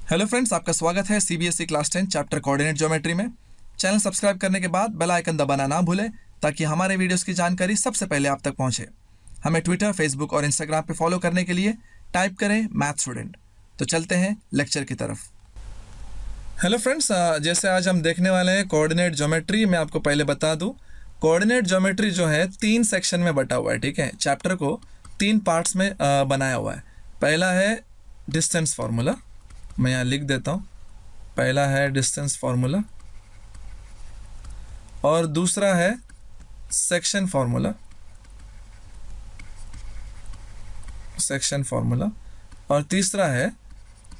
Hello friends, आपका स्वागत है CBSE class 10 chapter coordinate geometry में। चैनल सब्सक्राइब करने के बाद बेल आइकन दबाना ना भूलें ताकि हमारे वीडियोस की जानकारी सबसे पहले आप तक पहुंचे। हमें ट्विटर, फेसबुक और इंस्टाग्राम पे फॉलो करने के लिए टाइप करें मैथ स्टूडेंट। तो चलते हैं लेक्चर की तरफ। हेलो फ्रेंड्स, जैसे आज हम देखने वाले हैं कोऑर्डिनेट ज्योमेट्री। मैं आपको पहले बता दूं, कोऑर्डिनेट ज्योमेट्री जो है 3 सेक्शन में बटा हुआ है। ठीक है, चैप्टर को 3 पार्ट्स में बनाया हुआ है। पहला है डिस्टेंस फार्मूला, मैं यहाँ लिख देता हूँ। पहला है डिस्टेंस फार्मूला और दूसरा है सेक्शन फार्मूला, और तीसरा है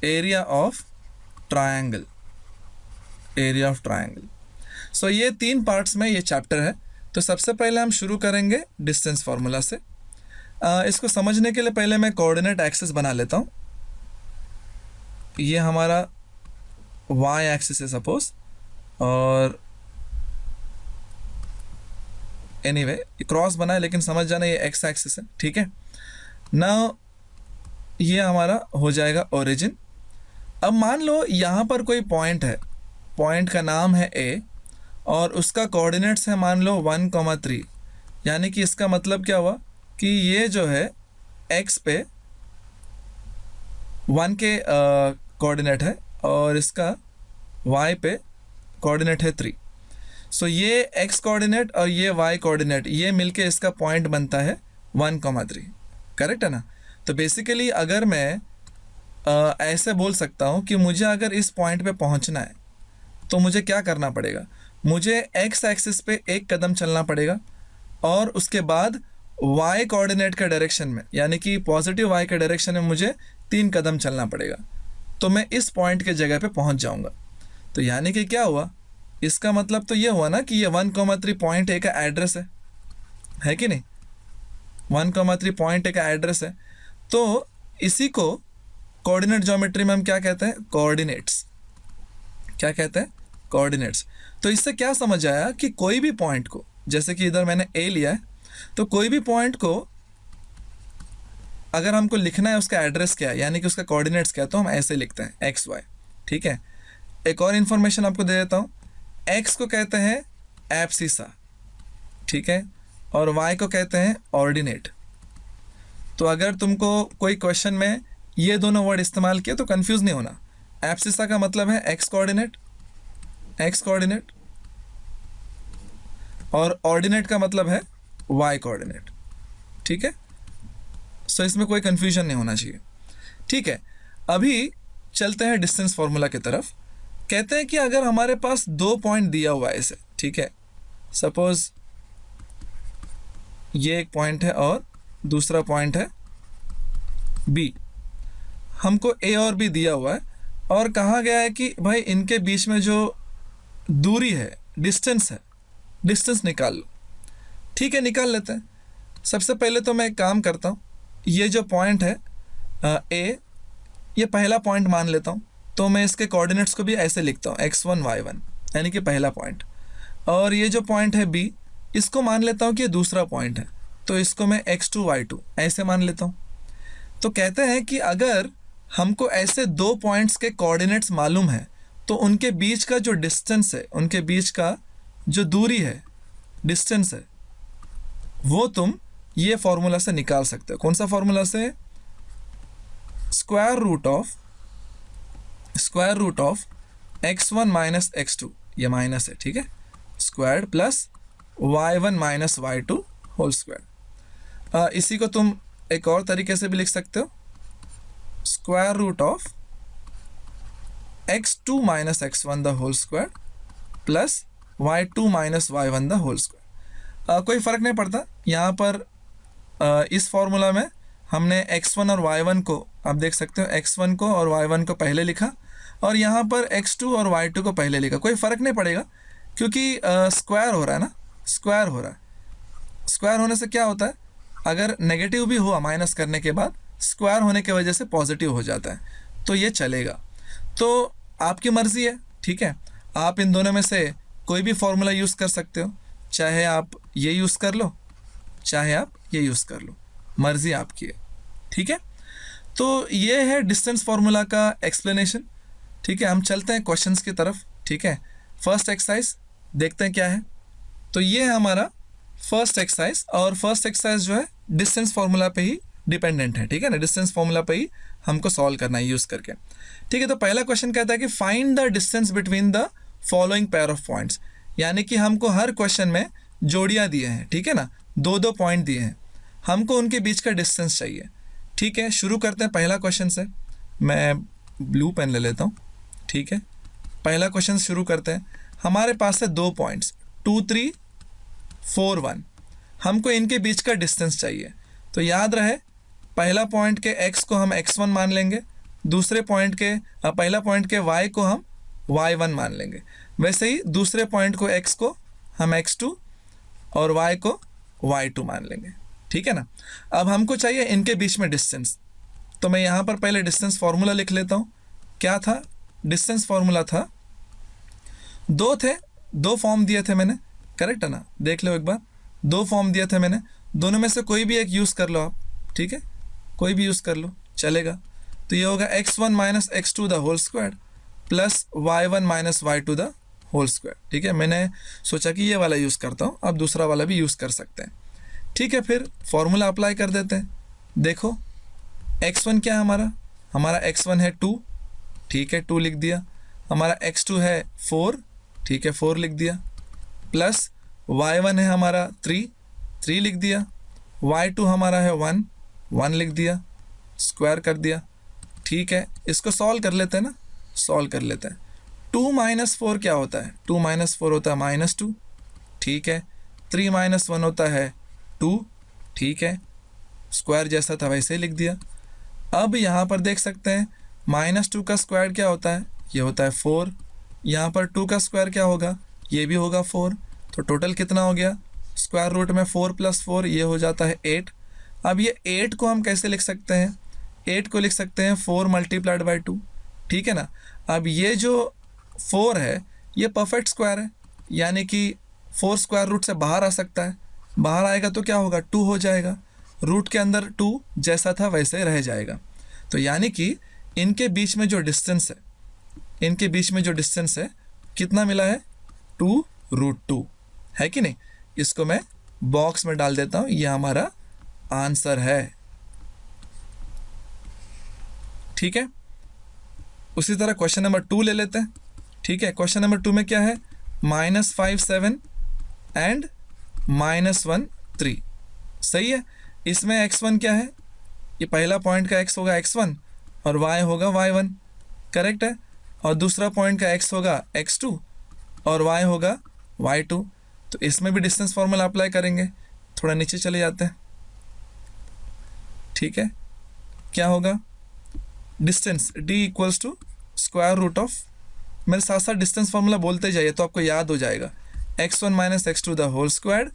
एरिया ऑफ ट्रायंगल, सो ये 3 पार्ट्स में ये चैप्टर है। तो सबसे पहले हम शुरू करेंगे डिस्टेंस फार्मूला से। इसको समझने के लिए पहले मैं कोऑर्डिनेट एक्सिस बना लेता हूँ। ये हमारा y एक्सिस है सपोज, और एनीवे क्रॉस बना है, लेकिन समझ जाना ये x एक्सिस है। ठीक है, नाउ ये हमारा हो जाएगा ओरिजिन। अब मान लो यहाँ पर कोई पॉइंट है, पॉइंट का नाम है a और उसका कोऑर्डिनेट्स है मान लो 1,3। यानी कि इसका मतलब क्या हुआ कि ये जो है x पे 1 के कोऑर्डिनेट है और इसका y पे कोऑर्डिनेट है 3। सो ये x कोऑर्डिनेट और ये y कोऑर्डिनेट ये मिलके इसका पॉइंट बनता है 1,3। करेक्ट है ना? तो बेसिकली अगर मैं ऐसे बोल सकता हूँ कि मुझे अगर इस पॉइंट पे पहुँचना है तो मुझे क्या करना पड़ेगा, मुझे x एक्सिस पे एक कदम चलना पड़ेगा और उसके बाद y कोऑर्डिनेट के डायरेक्शन में, यानी कि पॉजिटिव y के डायरेक्शन में मुझे 3 कदम चलना पड़ेगा, तो मैं इस पॉइंट के जगह पे पहुंच जाऊंगा। तो यानी कि क्या हुआ, इसका मतलब तो ये हुआ ना कि ये 1,3 पॉइंट ए का एड्रेस है कि नहीं? 1,3 पॉइंट ए का एड्रेस है। तो इसी को कोऑर्डिनेट ज्योमेट्री में हम क्या कहते हैं? कोऑर्डिनेट्स। क्या कहते हैं? कोऑर्डिनेट्स। तो इससे क्या समझ आया कि कोई भी पॉइंट को, जैसे कि इधर मैंने ए लिया है, तो कोई भी पॉइंट को अगर हमको लिखना है उसका एड्रेस क्या है, यानी कि उसका कोऑर्डिनेट्स क्या है, तो हम ऐसे लिखते हैं एक्स वाई। ठीक है, एक और इन्फॉर्मेशन आपको दे देता हूँ। एक्स को कहते हैं एब्सिसा, ठीक है, और वाई को कहते हैं ऑर्डिनेट। तो अगर तुमको कोई क्वेश्चन में ये दोनों वर्ड इस्तेमाल किए तो कंफ्यूज नहीं होना। एब्सिसा का मतलब है एक्स कोऑर्डिनेट, और ऑर्डिनेट का मतलब है वाई कोऑर्डिनेट। ठीक है, सो इसमें कोई कंफ्यूजन नहीं होना चाहिए। ठीक है, अभी चलते हैं डिस्टेंस फार्मूला की तरफ। कहते हैं कि अगर हमारे पास 2 पॉइंट दिया हुआ है इसे, ठीक है, सपोज ये एक पॉइंट है और दूसरा पॉइंट है बी, हमको ए और बी दिया हुआ है और कहा गया है कि भाई इनके बीच में जो दूरी है, डिस्टेंस है, डिस्टेंस निकाल लो। ठीक है, निकाल लेते हैं। सबसे पहले तो मैं एक काम करता हूँ, ये जो पॉइंट है ए, ये पहला पॉइंट मान लेता हूँ, तो मैं इसके कोऑर्डिनेट्स को भी ऐसे लिखता हूँ x1 y1, यानी कि पहला पॉइंट। और ये जो पॉइंट है b, इसको मान लेता हूँ कि ये दूसरा पॉइंट है, तो इसको मैं x2 y2 ऐसे मान लेता हूँ। तो कहते हैं कि अगर हमको ऐसे 2 पॉइंट्स के कोऑर्डिनेट्स मालूम है तो उनके बीच का जो डिस्टेंस है, उनके बीच का जो दूरी है, डिस्टेंस है, वो तुम ये फॉर्मूला से निकाल सकते हो। कौन सा फॉर्मूला से? Square root of x1 minus x2, ये माइनस है, ठीक है, square plus y1 minus y2 whole square. इसी को तुम एक और तरीके से भी लिख सकते हो, square root of x2 minus x1 the whole square plus y2 minus y1 the whole square. कोई फ़र्क नहीं पड़ता यहाँ पर। इस फॉर्मूला में हमने x1 और y1 को, आप देख सकते हो, x1 को और y1 को पहले लिखा और यहाँ पर x2 और y2 को पहले लिखा। कोई फ़र्क नहीं पड़ेगा क्योंकि स्क्वायर हो रहा है ना, स्क्वायर हो रहा है। स्क्वायर होने से क्या होता है, अगर नेगेटिव भी हुआ माइनस करने के बाद, स्क्वायर होने की वजह से पॉजिटिव हो जाता है, तो ये चलेगा। तो आपकी मर्ज़ी है, ठीक है, आप इन दोनों में से कोई भी फॉर्मूला यूज़ कर सकते हो। चाहे आप ये यूज़ कर लो, चाहे आप ये यूज़ कर लो, मर्ज़ी आपकी है। ठीक है, तो ये है डिस्टेंस फार्मूला का एक्सप्लेनेशन। ठीक है, हम चलते हैं क्वेश्चंस की तरफ। ठीक है, फर्स्ट एक्सरसाइज देखते हैं क्या है। तो ये है हमारा फर्स्ट एक्सरसाइज, और फर्स्ट एक्सरसाइज जो है डिस्टेंस फार्मूला पे ही डिपेंडेंट है। ठीक है ना, डिस्टेंस फार्मूला पे ही हमको सॉल्व करना है यूज़ करके। ठीक है, तो पहला क्वेश्चन कहता है कि find the distance between the following pair of points, यानी कि हमको हर क्वेश्चन में जोड़ियाँ दिए हैं। ठीक है ना, दो दो पॉइंट दिए हैं, हमको उनके बीच का डिस्टेंस चाहिए। ठीक है, शुरू करते हैं पहला क्वेश्चन से। मैं ब्लू पेन ले लेता हूँ। ठीक है, पहला क्वेश्चन शुरू करते हैं। हमारे पास है दो पॉइंट्स 2 3 4 1, हमको इनके बीच का डिस्टेंस चाहिए। तो याद रहे, पहला पॉइंट के x को हम x1 मान लेंगे, दूसरे पॉइंट के पहला पॉइंट के y को हम y1 मान लेंगे। वैसे ही दूसरे पॉइंट को x को हम x2 और y को y2 मान लेंगे। ठीक है ना, अब हमको चाहिए इनके बीच में डिस्टेंस। तो मैं यहाँ पर पहले डिस्टेंस फार्मूला लिख लेता हूँ। क्या था डिस्टेंस फार्मूला? था दो थे, दो फॉर्म दिए थे मैंने, करेक्ट है ना, देख लो एक बार, दो फॉर्म दिए थे मैंने, दोनों में से कोई भी एक यूज़ कर लो आप। ठीक है, कोई भी यूज़ कर लो चलेगा। तो ये होगा x1 minus x2 the whole square plus y1 minus y2 the whole square. ठीक है, मैंने सोचा कि ये वाला यूज़ करता हूँ, अब दूसरा वाला भी यूज़ कर सकते हैं। ठीक है, फिर फॉर्मूला अप्लाई कर देते हैं। देखो x1 क्या है हमारा x1 है 2, ठीक है 2 लिख दिया। हमारा x2 है 4, ठीक है 4 लिख दिया, प्लस y1 है हमारा 3 लिख दिया, y2 हमारा है 1 लिख दिया, स्क्वायर कर दिया। ठीक है, इसको सॉल्व कर लेते हैं ना, सॉल्व कर लेते हैं। 2 माइनस 4 क्या होता है? 2 माइनस 4 होता है -2। ठीक है, 3 माइनस 1 होता है 2। ठीक है, स्क्वायर जैसा था वैसे ही लिख दिया। अब यहाँ पर देख सकते हैं -2 का स्क्वायर क्या होता है? ये होता है 4। यहाँ पर 2 का स्क्वायर क्या होगा? ये भी होगा 4। तो टोटल कितना हो गया? स्क्वायर रूट में 4 + 4 ये हो जाता है 8। अब ये 8 को हम कैसे लिख सकते हैं? 8 को लिख सकते हैं 4 × 2। ठीक है ना, अब ये जो 4 है ये परफेक्ट स्क्वायर है, यानी कि 4 स्क्वायर रूट से बाहर आ सकता है। बाहर आएगा तो क्या होगा? 2 हो जाएगा, रूट के अंदर 2 जैसा था वैसे रह जाएगा। तो यानी कि इनके बीच में जो डिस्टेंस है, इनके बीच में जो डिस्टेंस है कितना मिला है? 2√2 है कि नहीं? इसको मैं बॉक्स में डाल देता हूँ, ये हमारा आंसर है। ठीक है, उसी तरह क्वेश्चन नंबर 2 ले लेते हैं। ठीक है, क्वेश्चन नंबर 2 में क्या है? -5 7 एंड -1 3। सही है, इसमें x1 क्या है? ये पहला पॉइंट का x होगा x1 और y होगा y1, करेक्ट है। और दूसरा पॉइंट का x होगा x2 और y होगा y2। तो इसमें भी डिस्टेंस फार्मूला अप्लाई करेंगे। थोड़ा नीचे चले जाते हैं। ठीक है, क्या होगा? Distance d = square root of, मेरे साथ साथ डिस्टेंस फार्मूला बोलते जाइए तो आपको याद हो जाएगा, x1 minus x2 the whole square,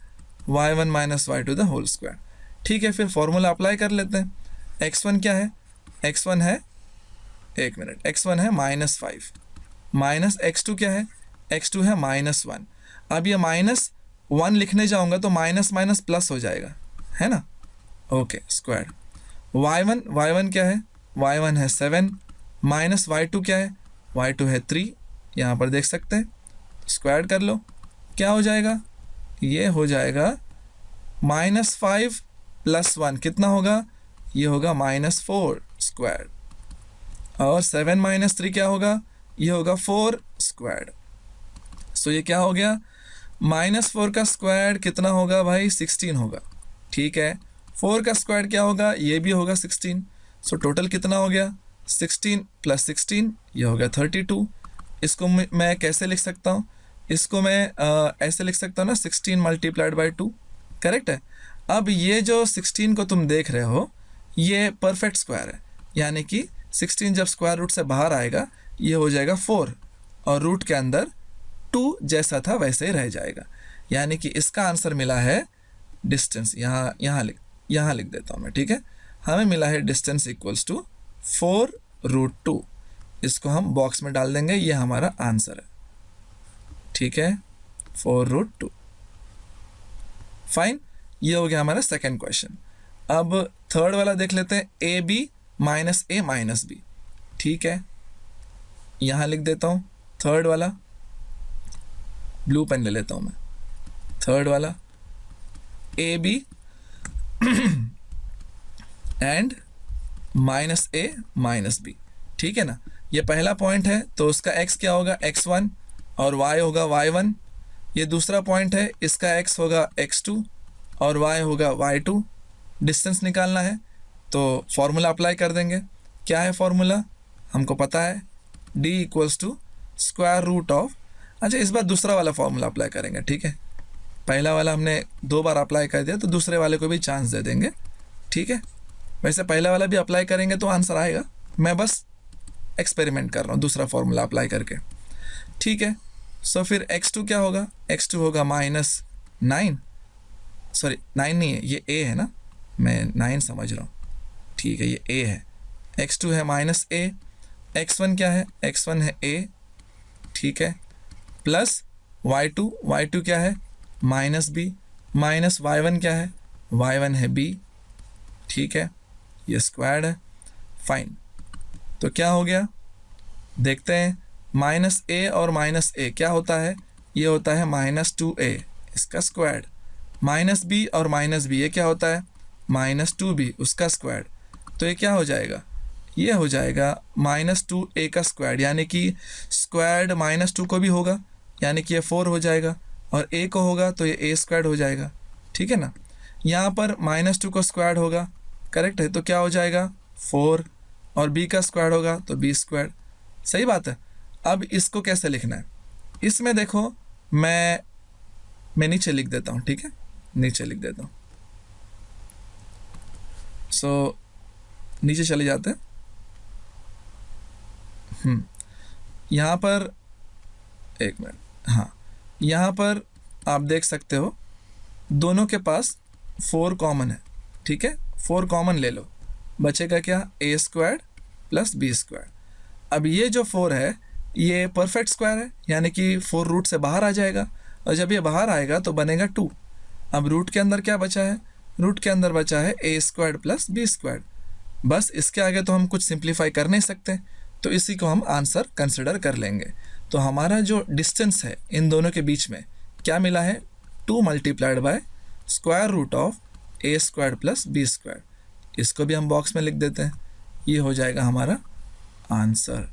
y1 minus y2 the whole square. ठीक है, फिर फार्मूला अप्लाई कर लेते हैं। x1 क्या है? x1 है, एक मिनट, x1 है -5, माइनस x2 क्या है? x2 है -1। अब ये -1 लिखने जाऊंगा तो माइनस माइनस प्लस हो जाएगा, है ना? Okay, square. y1 क्या है? y1 है 7, माइनस y2 क्या है? y2 है 3, यहाँ पर देख सकते हैं, स्क्वायर कर लो, क्या हो जाएगा? ये हो जाएगा -5 + 1 कितना होगा? ये होगा -4 स्क्वायर। और 7 - 3 क्या होगा? ये होगा 4 स्क्वायर। सो ये क्या हो गया? -4 का स्क्वायर कितना होगा भाई? 16 होगा। ठीक है, 4 का स्क्वायर क्या होगा? ये भी होगा 16। सो टोटल कितना हो गया? 16 + 16 ये हो गया 32। इसको मैं कैसे लिख सकता हूँ? इसको मैं ऐसे लिख सकता हूँ ना, 16 × 2, करेक्ट है। अब ये जो 16 को तुम देख रहे हो ये परफेक्ट स्क्वायर है, यानी कि 16 जब स्क्वायर रूट से बाहर आएगा ये हो जाएगा 4 और रूट के अंदर 2 जैसा था वैसे ही रह जाएगा। यानी कि इसका आंसर मिला है डिस्टेंस, यहाँ लिख देता हूँ मैं। ठीक है, हमें मिला है डिस्टेंस = 4√2। इसको हम बॉक्स में डाल देंगे, ये हमारा आंसर है। ठीक है, 4√2। फाइन, ये हो गया हमारा सेकंड क्वेश्चन। अब थर्ड वाला देख लेते हैं, AB - A - B। ठीक है, यहाँ लिख देता हूँ थर्ड वाला, ब्लू पेन ले लेता हूँ मैं, थर्ड वाला A B and minus A minus B, ठीक है ना। ये पहला पॉइंट है तो उसका x क्या होगा x1 और y होगा y1। ये दूसरा पॉइंट है, इसका x होगा x2 और y होगा y2। डिस्टेंस निकालना है तो फॉर्मूला अप्लाई कर देंगे। क्या है फॉर्मूला, हमको पता है d equals to square root of, अच्छा इस बार दूसरा वाला फॉर्मूला अप्लाई करेंगे, ठीक है। पहला वाला हमने 2 बार अप्लाई कर दिया तो दूसरे वाले को भी चांस दे देंगे, ठीक है। वैसे पहला वाला भी अप्लाई करेंगे तो आंसर आएगा, मैं बस एक्सपेरिमेंट कर रहा हूँ दूसरा फॉर्मूला अप्लाई करके, ठीक है। सो फिर x2 क्या होगा, x2 होगा -9, सॉरी 9 नहीं है, ये a है ना, मैं 9 समझ रहा हूँ, ठीक है, ये a है। x2 है -a, x1 क्या है, x1 है a, ठीक है, प्लस y2 क्या है -b, माइनस y1 क्या है, y1 है b, ठीक है, ये स्क्वायर्ड है, फाइन। तो क्या हो गया देखते हैं, -a और -a क्या होता है, ये होता है -2a, इसका स्क्वायर्ड, -b और -b ये क्या होता है, -2b, उसका स्क्वायर्ड। तो ये क्या हो जाएगा, ये हो जाएगा -2a का स्क्वायर्ड, यानी कि स्क्वायर्ड -2 को भी होगा, यानी कि ये 4 हो जाएगा, और a को होगा तो ये a स्क्वायर्ड हो जाएगा, ठीक है ना। यहाँ पर -2 को स्क्वायर्ड होगा, करेक्ट है, तो क्या हो जाएगा 4, और b का स्क्वायर्ड होगा तो b स्क्वायर्ड, सही बात है। अब इसको कैसे लिखना है, इसमें देखो मैं नीचे लिख देता हूँ, ठीक है, नीचे लिख देता हूँ। सो नीचे चले जाते हैं, यहाँ पर एक मिनट, हाँ यहाँ पर आप देख सकते हो दोनों के पास 4 कॉमन है, ठीक है, 4 कॉमन ले लो, बचेगा क्या a squared plus b squared. अब ये जो 4 है ये परफेक्ट स्क्वायर है, यानी कि 4 रूट से बाहर आ जाएगा, और जब ये बाहर आएगा तो बनेगा 2। अब रूट के अंदर क्या बचा है, रूट के अंदर बचा है a squared plus b squared, बस इसके आगे तो हम कुछ सिंप्लीफाई कर नहीं सकते, तो इसी को हम आंसर कंसिडर कर लेंगे। तो हमारा जो डिस्टेंस है इन दोनों के बीच में क्या मिला है, 2 multiplied by square root of a squared plus b squared, इसको भी हम बॉक्स में लिख देते हैं, ये हो जाएगा हमारा आंसर,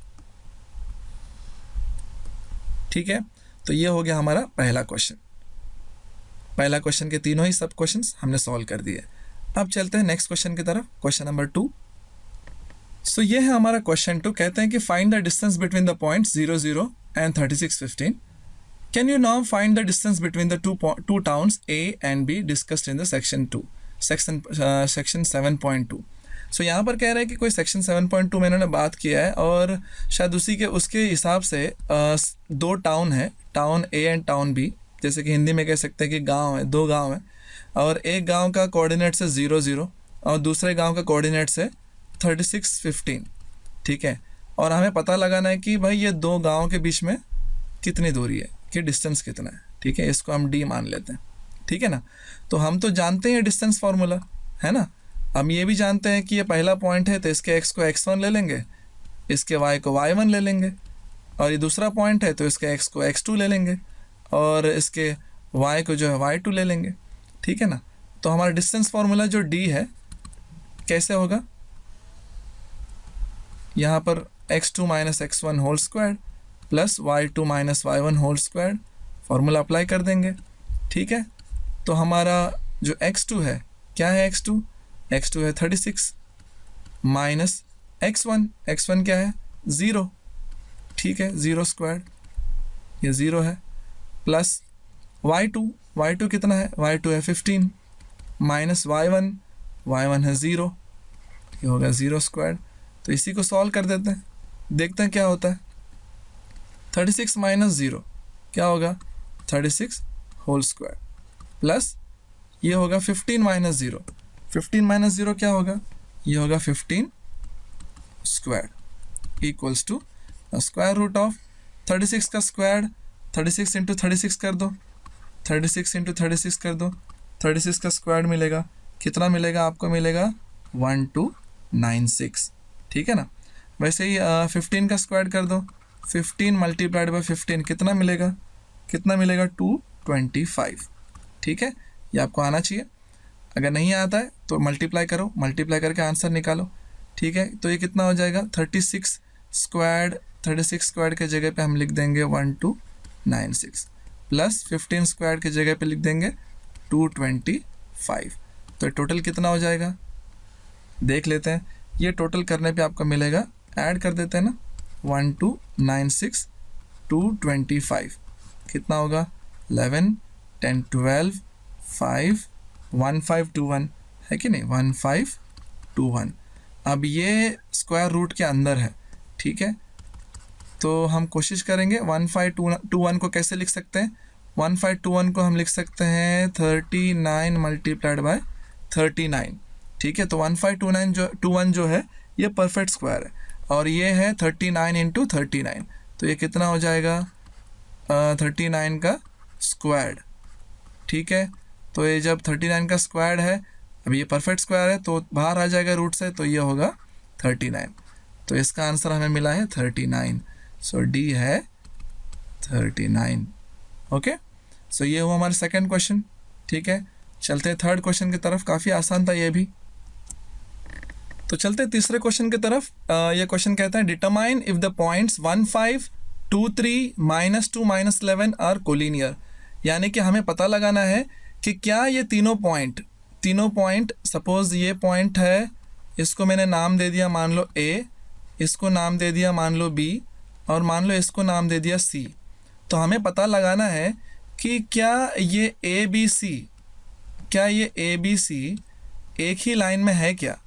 ठीक है। तो ये हो गया हमारा पहला क्वेश्चन। पहला क्वेश्चन के तीनों ही सब क्वेश्चंस हमने सॉल्व कर दिए। अब चलते हैं नेक्स्ट क्वेश्चन की तरफ, क्वेश्चन नंबर 2। सो ये है हमारा क्वेश्चन 2, कहते हैं कि find the distance between the points 0, 0 and 36, 15। Can you now find the distance between the two towns A and B discussed in the section 2, section 7.2। सो यहाँ पर कह रहा है कि कोई सेक्शन 7.2 में इन्होंने बात किया है, और शायद उसके हिसाब से 2 टाउन है, town A and town B, जैसे कि हिंदी में कह सकते हैं कि गांव है, 2 गांव है, और एक गांव का कोऑर्डिनेट्स है 0, 0 और दूसरे गांव का कोऑर्डिनेट्स है 36, 15, ठीक है। और हमें पता लगाना है कि भाई ये 2 गांव के बीच में कितनी दूरी है, कि डिस्टेंस कितना है, ठीक है, इसको हम d मान लेते हैं, ठीक है ना। तो हम तो जानते हैं डिस्टेंस फार्मूला, है ना। हम ये भी जानते हैं कि ये पहला पॉइंट है तो इसके x को x1 ले लेंगे, इसके y को y1 ले लेंगे, और ये दूसरा पॉइंट है तो इसके x को x2 ले लेंगे, और इसके y को जो है y2 ले लेंगे, ठीक है ना। तो हमारा डिस्टेंस फार्मूला जो d है कैसे होगा, यहाँ पर x2 minus x1 whole square plus y2 minus y1 whole square, formula apply कर देंगे, ठीक है। तो हमारा जो x2 है, क्या है x2 है 36 माइनस x1 क्या है 0, ठीक है, 0 स्क्वायर, ये 0 है, प्लस y2 कितना है, y2 है 15 माइनस y1 है 0, ये होगा 0 स्क्वायर। तो इसी को सॉल्व कर देते हैं, देखते हैं क्या होता है। 36 माइनस 0 क्या होगा, 36 होल स्क्वायर, प्लस ये होगा 15 माइनस 0, 15 माइनस 0 क्या होगा, ये होगा 15 square equals to square root of 36 का स्क्वायर, 36 इंटू 36 कर दो, 36 इंटू 36 कर दो, 36 का स्क्वायर मिलेगा, कितना मिलेगा आपको, मिलेगा 1296, ठीक है ना। वैसे ही 15 का स्क्वायर कर दो, 15 मल्टीप्लाइड बाय 15 कितना मिलेगा, 225। ठीक है, ये आपको आना चाहिए। अगर नहीं आता है तो मल्टीप्लाई करो, मल्टीप्लाई करके आंसर निकालो। ठीक है, तो ये कितना हो जाएगा 36 स्क्वायर के जगह पे हम लिख देंगे 1296 प्लस 15 स्क्वायर के जगह पे लिख देंगे 225। तो टोटल कितना हो जाएगा देख लेते हैं। ये टोटल करने पे आपको मिलेगा, ऐड कर देते हैं ना, 1296 225 कितना होगा 11 10 12 5 1521 है कि नहीं, 1521। अब ये स्क्वायर रूट के अंदर है। ठीक है, तो हम कोशिश करेंगे 1521 को कैसे लिख सकते हैं। 1521 को हम लिख सकते हैं 39 मल्टीप्लाइड बाय 39। ठीक है, तो 1521 जो है ये परफेक्ट स्क्वायर है और ये है 39 इंटू 39, तो ये कितना हो जाएगा 39 का स्क्वायर्ड। ठीक है, तो ये जब 39 का स्क्वायर्ड है, अब ये परफेक्ट स्क्वायर है तो बाहर आ जाएगा रूट से, तो ये होगा 39। तो इसका आंसर हमें मिला है 39। सो डी है 39। ओके, सो ये हुआ हमारा सेकंड क्वेश्चन। ठीक है, चलते हैं थर्ड क्वेश्चन की तरफ। काफ़ी आसान था ये भी। तो चलते हैं तीसरे क्वेश्चन की तरफ। ये क्वेश्चन कहता है determine if the points 1 5 2 3 -2 -11 are collinear. यानी कि हमें पता लगाना है कि क्या ये तीनों पॉइंट सपोज ये पॉइंट है, इसको मैंने नाम दे दिया मान लो ए, इसको नाम दे दिया मान लो बी, और मान लो इसको नाम दे दिया सी। तो हमें पता लगाना है कि क्या ये ए बी सी एक ही लाइन में है क्या।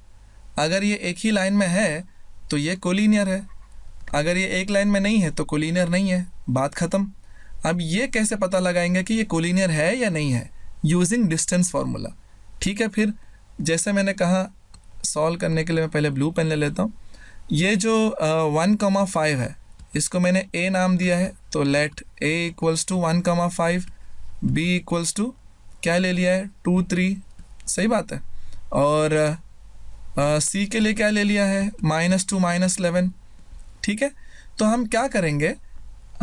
अगर ये एक ही लाइन में है तो ये कोलिनियर है, अगर ये एक लाइन में नहीं है तो कोलिनियर नहीं है, बात ख़त्म। अब ये कैसे पता लगाएंगे कि ये कोलिनियर है या नहीं है, यूजिंग डिस्टेंस फार्मूला। ठीक है, फिर जैसे मैंने कहा सॉल्व करने के लिए मैं पहले ब्लू पेन ले लेता हूँ। ये जो 1,5 है इसको मैंने a नाम दिया है, तो let a equals to 1,5, b equals to क्या ले लिया है 2 3, सही बात है, और c के लिए क्या ले लिया है -2 -11। ठीक है, तो हम क्या करेंगे,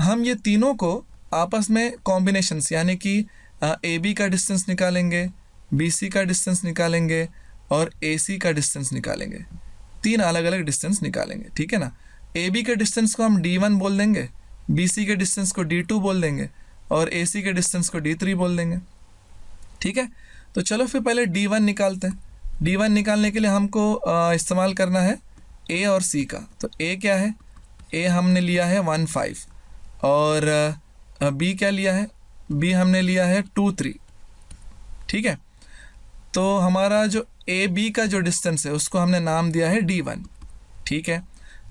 हम ये तीनों को आपस में कॉम्बिनेशंस यानी कि ए बी का डिस्टेंस निकालेंगे, बी सी का डिस्टेंस निकालेंगे और ए सी का डिस्टेंस निकालेंगे। तीन अलग अलग डिस्टेंस निकालेंगे। ठीक है ना, ए बी के डिस्टेंस को हम D1 बोल देंगे, बी सी के डिस्टेंस को D2 बोल देंगे और ए सी के डिस्टेंस को D3 बोल देंगे। ठीक है, तो चलो फिर पहले D1 निकालते हैं। D1 निकालने के लिए हमको इस्तेमाल करना है A और C का। तो A क्या है, A हमने लिया है 1 5 और B क्या लिया है, B हमने लिया है 2 3। ठीक है, तो हमारा जो ए बी का जो डिस्टेंस है उसको हमने नाम दिया है D1। ठीक है,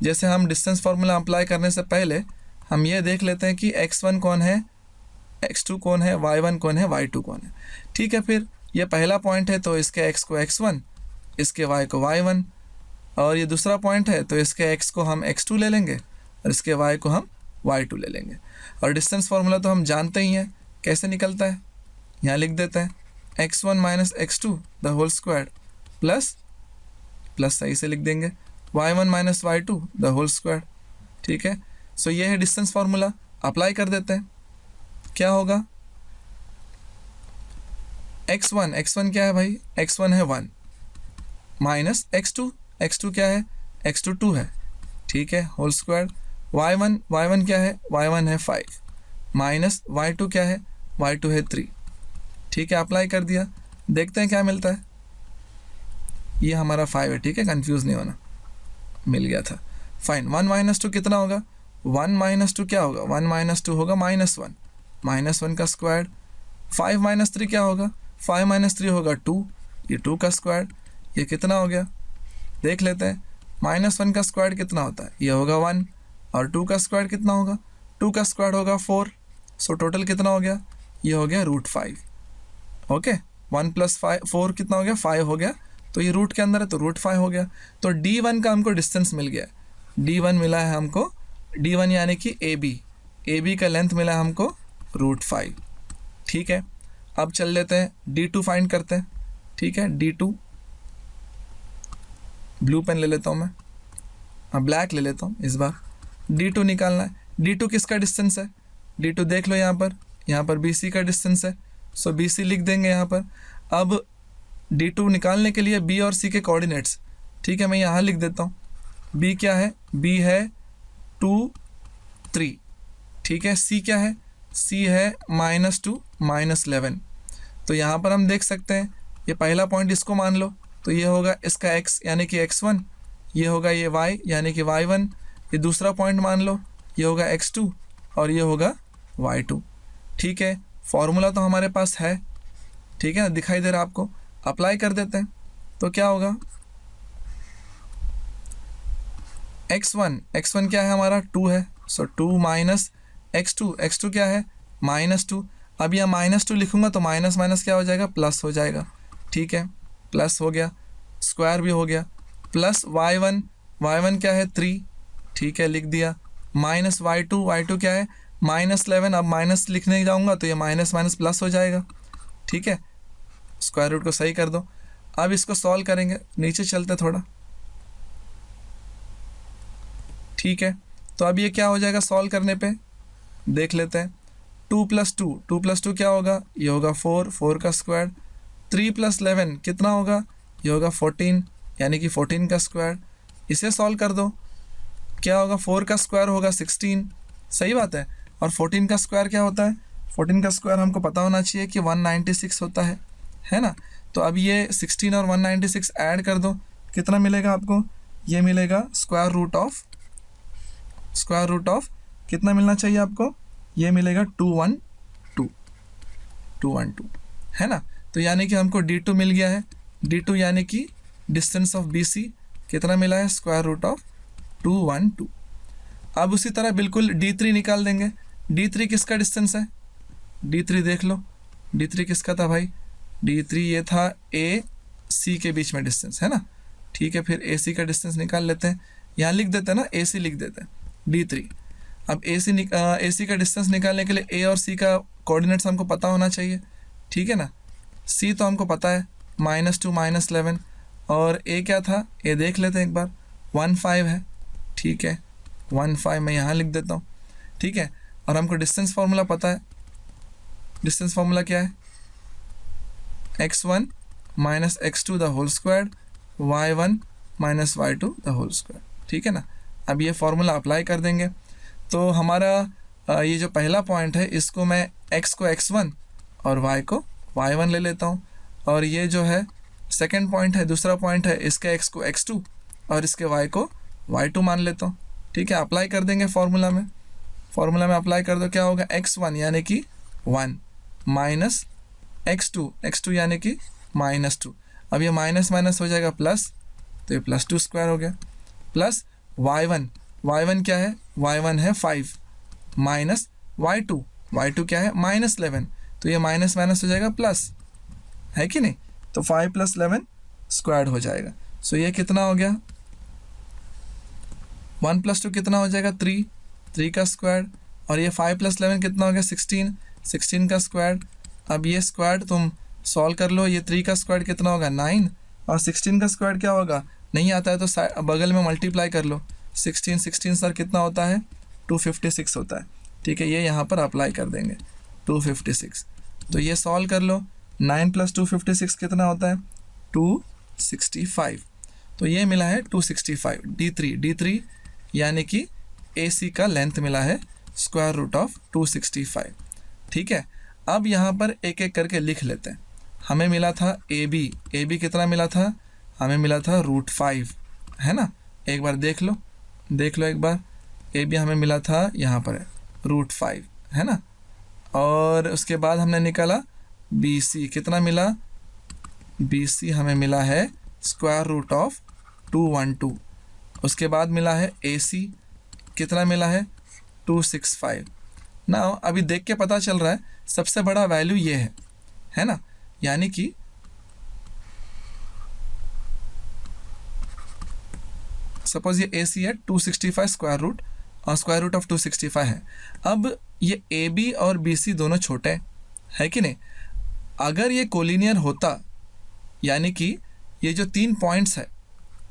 जैसे हम डिस्टेंस फार्मूला अप्लाई करने से पहले हम ये देख लेते हैं कि x1 कौन है, x2 कौन है, y1 कौन है, y2 कौन है। ठीक है, फिर ये पहला पॉइंट है तो इसके x को x1, इसके y को y1, और ये दूसरा पॉइंट है तो इसके x को हम x2 ले लेंगे और इसके y को हम y2 ले लेंगे। और डिस्टेंस फार्मूला तो हम जानते ही हैं कैसे निकलता है, यहाँ लिख देते हैं x1 - x2 the whole square plus सही से लिख देंगे y1 - y2 the whole square. ठीक है, सो ये है डिस्टेंस फार्मूला, अप्लाई कर देते हैं। क्या होगा x1 क्या है भाई, x1 है 1 माइनस x2 क्या है, x2 2 है। ठीक है, होल स्क्वायर। y1 क्या है, y1 है 5 माइनस y2 क्या है, y2 है 3। ठीक है, अप्लाई कर दिया, देखते हैं क्या मिलता है। ये हमारा 5 है। ठीक है, कंफ्यूज नहीं होना, मिल गया था। फाइन, 1 - 2 कितना होगा, 1 - 2 क्या होगा, 1 - 2 होगा -1, -1 का स्क्वायर। 5 - 3 क्या होगा, 5 - 3 होगा 2, ये 2 का स्क्वायर। ये कितना हो गया देख लेते हैं, -1 का स्क्वायर कितना होता है, ये होगा 1, और 2 का स्क्वायर कितना होगा, 2 का स्क्वायर होगा 4। सो टोटल कितना हो गया, ये हो गया √5। ओके, 1 + 4 कितना हो गया, 5 हो गया, तो ये रूट के अंदर है तो √5 हो गया। तो D1 का हमको डिस्टेंस मिल गया, D1 मिला है हमको, D1 यानी कि AB का लेंथ मिला है हमको √5। ठीक है, अब चल लेते हैं D2 फाइंड करते हैं। ठीक है, D2 ब्लू पेन ले लेता हूँ मैं, ब्लैक ले लेता हूँ इस बार। D2 निकालना है, D2 किसका डिस्टेंस है, D2 देख लो यहाँ पर BC का डिस्टेंस है, सो BC लिख देंगे यहाँ पर। अब D2 निकालने के लिए B और C के कोऑर्डिनेट्स, ठीक है, मैं यहाँ लिख देता हूँ। B क्या है, B है 2 3, ठीक है। C क्या है, C है -2 -11। तो यहाँ पर हम देख सकते हैं, ये पहला पॉइंट इसको मान लो, तो ये होगा इसका x यानी कि x1, ये होगा ये y यानी कि y1, ये दूसरा पॉइंट मान लो, ये होगा x2 और ये होगा y2, ठीक है। फॉर्मूला तो हमारे पास है, ठीक है ना, दिखाई दे रहा है आपको। अप्लाई कर देते हैं तो क्या होगा, x1 क्या है हमारा 2 है, सो 2 माइनस x2 क्या है -2। अब यहाँ -2 लिखूँगा तो माइनस माइनस क्या हो जाएगा, प्लस हो जाएगा, ठीक है, प्लस हो गया, स्क्वायर भी हो गया, प्लस y1 क्या है 3, ठीक है, लिख दिया, माइनस y2 क्या है -11। अब माइनस लिखने जाऊँगा तो ये माइनस माइनस प्लस हो जाएगा, ठीक है, स्क्वायर रूट को सही कर दो। अब इसको सॉल्व करेंगे, नीचे चलते थोड़ा, ठीक है। तो अब ये क्या हो जाएगा सॉल्व करने पे, देख लेते हैं। 2 + 2 क्या होगा, ये होगा 4 का स्क्वायर। 3 + 11 कितना होगा, ये होगा 14 यानी कि 14 का स्क्वायर। इसे सॉल्व कर दो, क्या होगा 4 का स्क्वायर होगा 16, सही बात है। और 14 का स्क्वायर क्या होता है, 14 का स्क्वायर हमको पता होना चाहिए कि 196 होता है ना। तो अब ये 16 और 196 ऐड कर दो, कितना मिलेगा आपको, ये मिलेगा स्क्वायर रूट ऑफ कितना मिलना चाहिए आपको, ये मिलेगा 212 है ना। तो यानी कि हमको D2 मिल गया है, D2 यानी कि डिस्टेंस ऑफ BC कितना मिला है, स्क्वायर रूट ऑफ 212। अब उसी तरह बिल्कुल D3 निकाल देंगे। D3 किसका डिस्टेंस है, D3 देख लो, D3 किसका था भाई, D3 ये था AC के बीच में डिस्टेंस, है ना, ठीक है। फिर AC का डिस्टेंस निकाल लेते हैं, यहाँ लिख देते हैं ना, AC लिख देते हैं D3। अब AC का डिस्टेंस निकालने के लिए A और C का कोऑर्डिनेट्स हमको पता होना चाहिए, ठीक है ना। C तो हमको पता है -2 -11, और A क्या था, A देख लेते हैं एक बार, 15 है, ठीक है, 15 मैं यहाँ लिख देता हूँ, ठीक है। और हमको डिस्टेंस फार्मूला पता है, डिस्टेंस फार्मूला क्या है, x1 - x2 the whole square, y1 - y2 the whole square, ठीक है ना। अब ये फार्मूला अप्लाई कर देंगे तो हमारा ये जो पहला पॉइंट है इसको मैं x को x1 और y को y1 ले लेता हूँ, और ये जो है सेकंड पॉइंट है, दूसरा पॉइंट है, इसके x को x2 और इसके y को y2 मान लेता हूँ, ठीक है। अप्लाई कर देंगे फार्मूला में अप्लाई कर दो, क्या होगा x1 यानी कि 1 माइनस x2 यानी कि -2। अब ये माइनस माइनस हो जाएगा प्लस, तो ये +2 स्क्वायर हो गया, प्लस y1 क्या है, y1 है 5 माइनस y2 क्या है -11, तो ये माइनस माइनस हो जाएगा प्लस, है कि नहीं। तो 5 + 11 स्क्वायर हो जाएगा। सो ये कितना हो गया, 1 + 2 कितना हो जाएगा 3 का स्क्वायर, और ये 5 + 11 कितना हो गया 16 का स्क्वायर। अब ये स्क्वायर तुम सॉल्व कर लो, ये 3 का स्क्वायर कितना होगा 9, और 16 का स्क्वायर क्या होगा, नहीं आता है तो बगल में मल्टीप्लाई कर लो, 16 सर कितना होता है 256 होता है, ठीक है। ये यहाँ पर अप्लाई कर देंगे 256, तो ये सॉल्व कर लो, 9 + 256 कितना होता है 265, तो ये मिला है 265। D3 यानी कि AC का लेंथ मिला है स्क्वायर रूट ऑफ 265, ठीक है। अब यहाँ पर एक एक करके लिख लेते हैं। हमें मिला था AB कितना मिला था, हमें मिला था √5, है ना। एक बार देख लो एक बार, AB हमें मिला था यहाँ पर है √5, है ना। और उसके बाद हमने निकाला BC कितना मिला, BC हमें मिला है स्क्वायर रूट ऑफ 212। उसके बाद मिला है AC कितना मिला है 265। ना अभी देख के पता चल रहा है सबसे बड़ा वैल्यू ये है ना, यानी कि सपोज ये AC है 265 स्क्वायर रूट, और स्क्वायर रूट ऑफ 265 है। अब ये AB और BC दोनों छोटे है कि नहीं, अगर ये कोलिनियर होता, यानी कि ये जो 3 पॉइंट्स है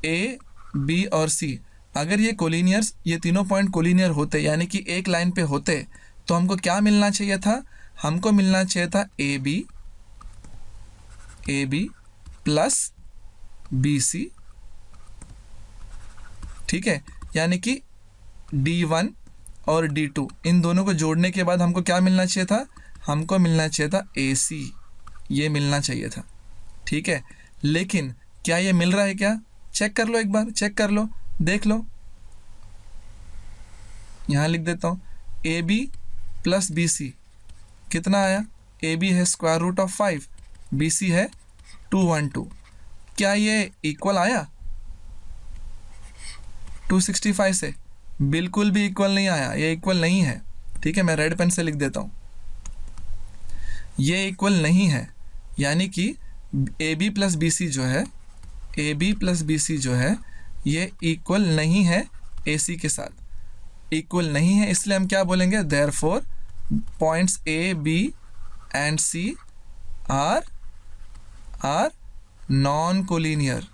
A, B और C, अगर ये कोलिनियर्स, ये तीनों पॉइंट कोलिनियर होते यानी कि एक लाइन पे होते तो हमको क्या मिलना चाहिए था? हमको मिलना चाहिए था A B plus B C, ठीक है, यानी कि D1 और D2 इन दोनों को जोड़ने के बाद हमको क्या मिलना चाहिए था? हमको मिलना चाहिए था AC, ये मिलना चाहिए था, ठीक है। लेकिन क्या ये मिल रहा है क्या? चेक कर लो, एक बार चेक कर लो, देख लो। यहाँ लिख देता हूँ AB प्लस BC कितना आया? AB है स्क्वायर रूट ऑफ 5, BC है 212। क्या ये इक्वल आया 265 से? बिल्कुल भी इक्वल नहीं आया, ये इक्वल नहीं है, ठीक है। मैं रेड पेन से लिख देता हूँ, ये इक्वल नहीं है, यानी कि AB प्लस बी सी जो है, AB प्लस बी सी जो है ये इक्वल नहीं है AC के साथ, इक्वल नहीं है। इसलिए हम क्या बोलेंगे? Therefore points A, B and C are non collinear,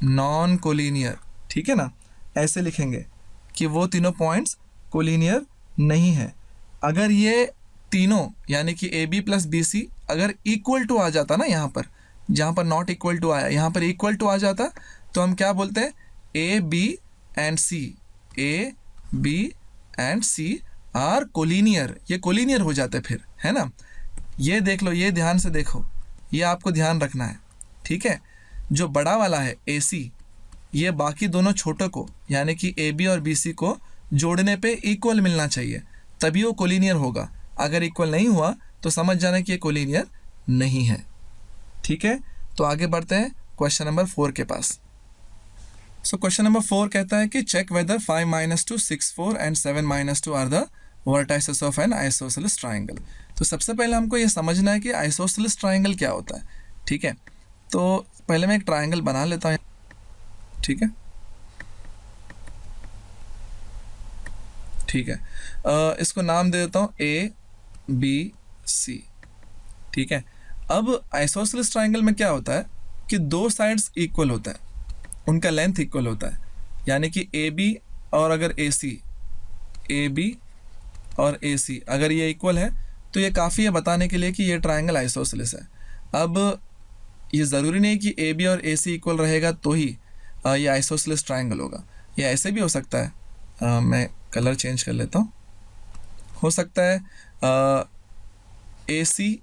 non collinear, ठीक है ना। ऐसे लिखेंगे कि वो तीनों पॉइंट्स कोलिनियर नहीं है। अगर ये तीनों यानी कि A B plus B C अगर इक्वल टू आ जाता ना, यहाँ पर जहाँ पर नॉट इक्वल टू आया, यहाँ पर इक्वल टू आ जाता तो हम क्या बोलते हैं? A B and C, A B and C are collinear, ये कोलिनियर हो जाते फिर, है ना। ये देख लो, ये ध्यान से देखो, ये आपको ध्यान रखना है, ठीक है। जो बड़ा वाला है ए सी, ये बाकी दोनों छोटों को यानी कि ए बी और बी सी को जोड़ने पे इक्वल मिलना चाहिए, तभी वो कोलिनियर होगा। अगर इक्वल नहीं हुआ तो समझ जाना कि ये कोलिनियर नहीं है, ठीक है। तो आगे बढ़ते हैं क्वेश्चन नंबर 4 के पास। सो क्वेश्चन नंबर 4 कहता है कि check whether 5 - 2, 6, 4 and 7 - 2 are the vertices of an isosceles triangle. तो सबसे पहले हमको ये समझना है कि आइसोसेलेस ट्राइंगल क्या होता है, ठीक है। तो पहले मैं एक ट्राइंगल बना लेता हूँ, ठीक है, ठीक है। इसको नाम दे देता हूँ ABC, ठीक है। अब आइसोसेलेस ट्राइंगल में क्या होता है कि दो साइड्स इक्वल होता है, उनका लेंथ इक्वल होता है, यानी कि AB और अगर AC, AB और AC अगर ये इक्वल है तो ये काफ़ी है बताने के लिए कि ये ट्राइंगल आइसोसेलेस है। अब ये ज़रूरी नहीं कि AB और AC इक्वल रहेगा तो ही ये आइसोसेलेस ट्राइंगल होगा, ये ऐसे भी हो सकता है। मैं कलर चेंज कर लेता हूँ। हो सकता है AC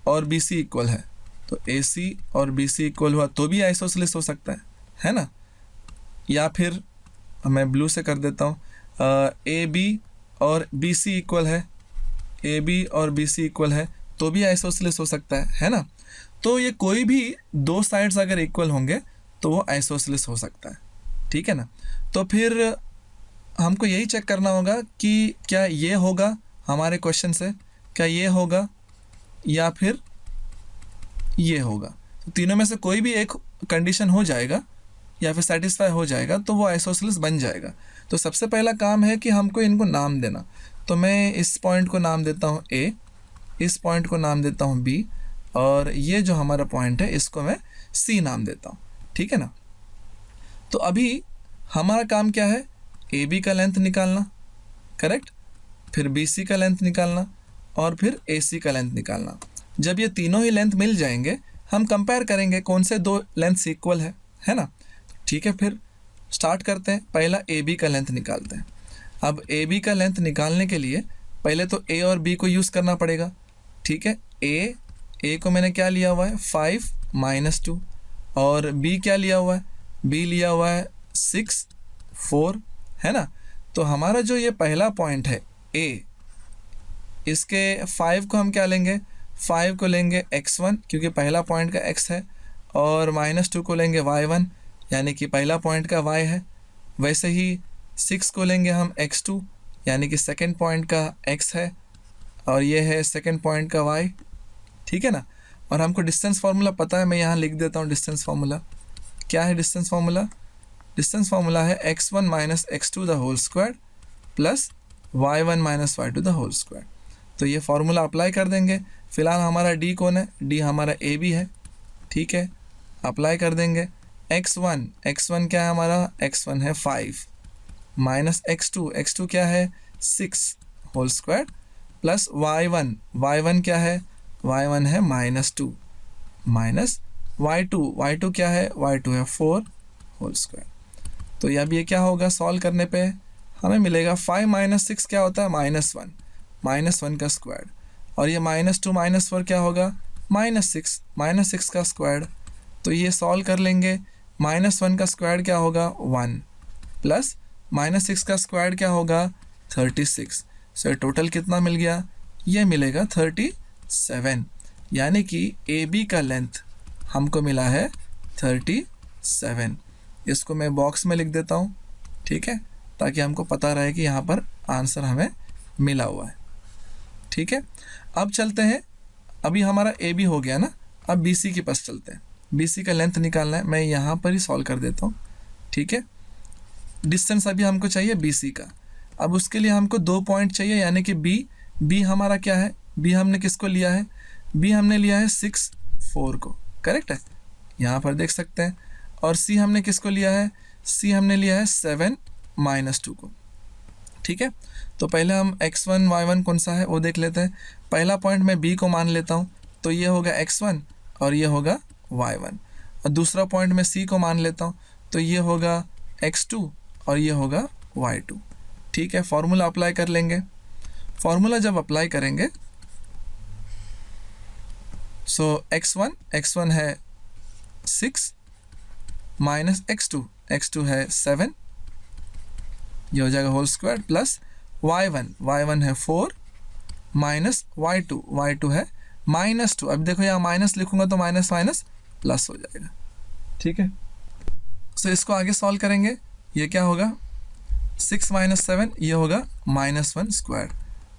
और BC इक्वल है, तो AC और BC इक्वल हुआ तो भी आइसोसेलेस हो सकता है ना। या फिर मैं ब्लू से कर देता हूँ, AB और BC इक्वल है, AB और BC इक्वल है तो भी आइसोसेलेस हो सकता है ना। तो ये कोई भी दो साइड्स अगर इक्वल होंगे तो वो आइसोसेलेस हो सकता है, ठीक है ना। तो फिर हमको यही चेक करना होगा कि क्या ये होगा हमारे क्वेश्चन से, क्या ये होगा या फिर ये होगा। तो तीनों में से कोई भी एक कंडीशन हो जाएगा या फिर सेटिस्फाई हो जाएगा तो वो आइसोसेलेस बन जाएगा। तो सबसे पहला काम है कि हमको इनको नाम देना। तो मैं इस पॉइंट को नाम देता हूँ A, इस पॉइंट को नाम देता हूँ B और ये जो हमारा पॉइंट है इसको मैं C नाम देता हूँ, ठीक है ना। तो अभी हमारा काम क्या है? AB का लेंथ निकालना, करेक्ट, फिर BC का लेंथ निकालना और फिर AC का लेंथ निकालना। जब ये तीनों ही लेंथ मिल जाएंगे हम कंपेयर करेंगे कौन से दो लेंथ इक्वल है ना। ठीक है, फिर स्टार्ट करते हैं। पहला AB का लेंथ निकालते हैं। अब AB का लेंथ निकालने के लिए पहले तो A और B को यूज़ करना पड़ेगा, ठीक है। A को मैंने क्या लिया हुआ है 5 - 2 और B क्या लिया हुआ है, B लिया हुआ है 6 4, है ना। तो हमारा जो ये पहला पॉइंट है A, इसके 5 को हम क्या लेंगे, 5 को लेंगे x1 क्योंकि पहला पॉइंट का x है, और -2 को लेंगे y1 यानी कि पहला पॉइंट का y है। वैसे ही 6 को लेंगे हम x2 यानी कि सेकंड पॉइंट का x है और ये है सेकंड पॉइंट का y, ठीक है ना। और हमको डिस्टेंस फार्मूला पता है, मैं यहाँ लिख देता हूँ डिस्टेंस फार्मूला। क्या है डिस्टेंस फार्मूला? डिस्टेंस फार्मूला है x1 - x2 the whole square plus y1 - y2 the whole square. तो ये फार्मूला अप्लाई कर देंगे। फिलहाल हमारा d कौन है, d हमारा AB है, ठीक है, अप्लाई कर देंगे। x1 क्या है हमारा, x1 है 5 माइनस x2 क्या है 6 होल स्क्वायर प्लस y1 क्या है, y1 है -2 माइनस y2 क्या है, y2 है 4 होल स्क्वायर। तो अब ये क्या होगा, सॉल्व करने पे हमें मिलेगा 5 माइनस 6 क्या होता है, -1 का स्क्वायर, और ये -2 -4 क्या होगा, -6 का स्क्वायर। तो ये सॉल्व कर लेंगे, -1 का स्क्वायर क्या होगा 1 प्लस -6 का स्क्वायर क्या होगा 36। सो टोटल कितना मिल गया, ये मिलेगा 37, यानी कि ए बी का लेंथ हमको मिला है 37। इसको मैं बॉक्स में लिख देता हूँ, ठीक है, ताकि हमको पता रहे कि यहाँ पर आंसर हमें मिला हुआ है। ठीक है, अब चलते हैं, अभी हमारा ए बी हो गया ना, अब बी सी के पास चलते हैं। बी सी का लेंथ निकालना है, मैं यहाँ पर ही सॉल्व कर देता हूँ। ठीक है, डिस्टेंस अभी हमको चाहिए बी सी का। अब उसके लिए हमको 2 पॉइंट चाहिए, यानी कि बी हमारा क्या है, बी हमने किसको लिया है, बी हमने लिया है 6 4 को, करेक्ट है, यहाँ पर देख सकते हैं। और सी हमने किसको लिया है, सी हमने लिया है 7 -2 को। ठीक है, तो पहले हम x1 y1 कौन सा है वो देख लेते हैं। पहला पॉइंट मैं b को मान लेता हूँ, तो ये होगा x1 और ये होगा y1। और दूसरा पॉइंट मैं c को मान लेता हूँ, तो ये होगा x2 और ये होगा y2। ठीक है, फॉर्मूला अप्लाई कर लेंगे। फॉर्मूला जब अप्लाई करेंगे, सो x1 है 6 माइनस x2 है 7, ये हो जाएगा होल स्क्वायर, प्लस y1 है 4 माइनस y2 है -2। अब देखो यहाँ माइनस लिखूंगा तो माइनस प्लस हो जाएगा। ठीक है, सो इसको आगे सॉल्व करेंगे, ये क्या होगा 6 - 7, ये होगा -1 स्क्वायर,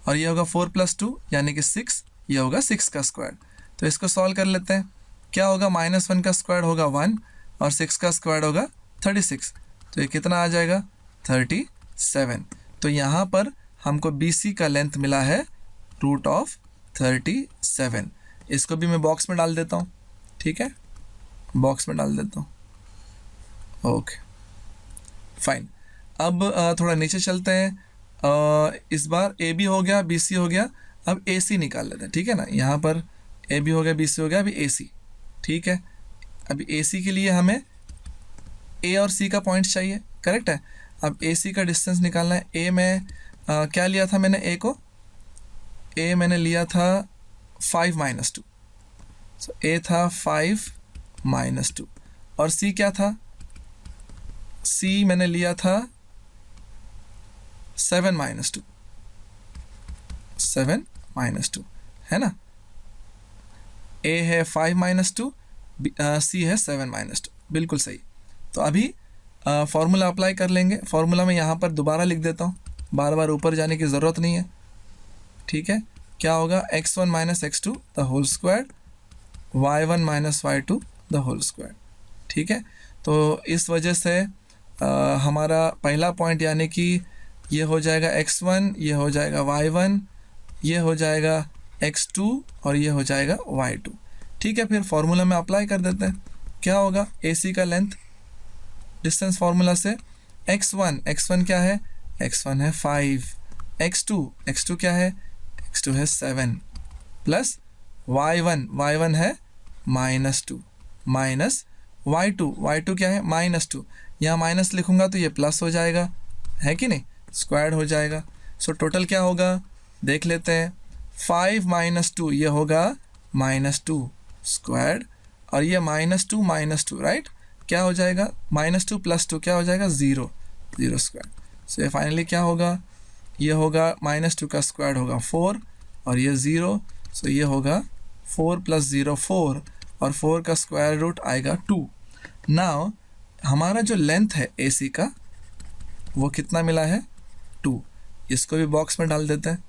और ये होगा 4 + 2 यानी कि 6, ये होगा 6 का स्क्वायर। तो इसको सॉल्व कर लेते हैं, क्या होगा, -1 का स्क्वायर होगा 1 और 6 का स्क्वायर होगा 36, तो ये कितना आ जाएगा 37। तो यहाँ पर हमको बी सी का लेंथ मिला है √37। इसको भी मैं बॉक्स में डाल देता हूँ। ठीक है, बॉक्स में डाल देता हूँ। ओके फाइन, अब थोड़ा नीचे चलते हैं। इस बार ए बी हो गया, बी सी हो गया, अब ए सी निकाल लेते हैं। ठीक है ना, यहाँ पर ए बी हो गया, बी सी हो गया, अभी ए सी। ठीक है, अभी ए सी के लिए हमें ए और सी का पॉइंट चाहिए, करेक्ट है। अब ए सी का डिस्टेंस निकालना है। ए में क्या लिया था मैंने, ए मैंने लिया था 5 - 2, सो ए था 5 - 2, और सी क्या था, सी मैंने लिया था 7 - 2 है ना। ए है 5 - 2, सी है 7 - 2, बिल्कुल सही। तो अभी फॉर्मूला अप्लाई कर लेंगे। फॉर्मूला में यहाँ पर दोबारा लिख देता हूँ, बार बार ऊपर जाने की ज़रूरत नहीं है। ठीक है, क्या होगा, x1 - x2 the whole square, y1 - y2 the whole square. ठीक है, तो इस वजह से हमारा पहला पॉइंट यानी कि ये हो जाएगा x1, ये हो जाएगा y1, ये हो जाएगा x2 और ये हो जाएगा y2। ठीक है, फिर फॉर्मूला में अप्लाई कर देते हैं। क्या होगा, AC का लेंथ डिस्टेंस फार्मूला से x1 क्या है, x1 है 5, x2 क्या है, x2 है 7, प्लस y1 है -2 माइनस y2 क्या है -2। यहाँ माइनस लिखूंगा तो ये प्लस हो जाएगा, है कि नहीं, स्क्वायर हो जाएगा। सो टोटल क्या होगा देख लेते हैं, 5 - 2 ये होगा -2 स्क्वायर, और ये -2 राइट, क्या हो जाएगा, -2 + 2 क्या हो जाएगा 0 स्क्वायर। सो ये फाइनली क्या होगा, ये होगा -2 का स्क्वायर होगा 4 और ये 0, सो ये होगा 4 + 0 4, और 4 का स्क्वायर रूट आएगा 2। नाउ हमारा जो लेंथ है AC का वो कितना मिला है 2, इसको भी बॉक्स में डाल देते हैं।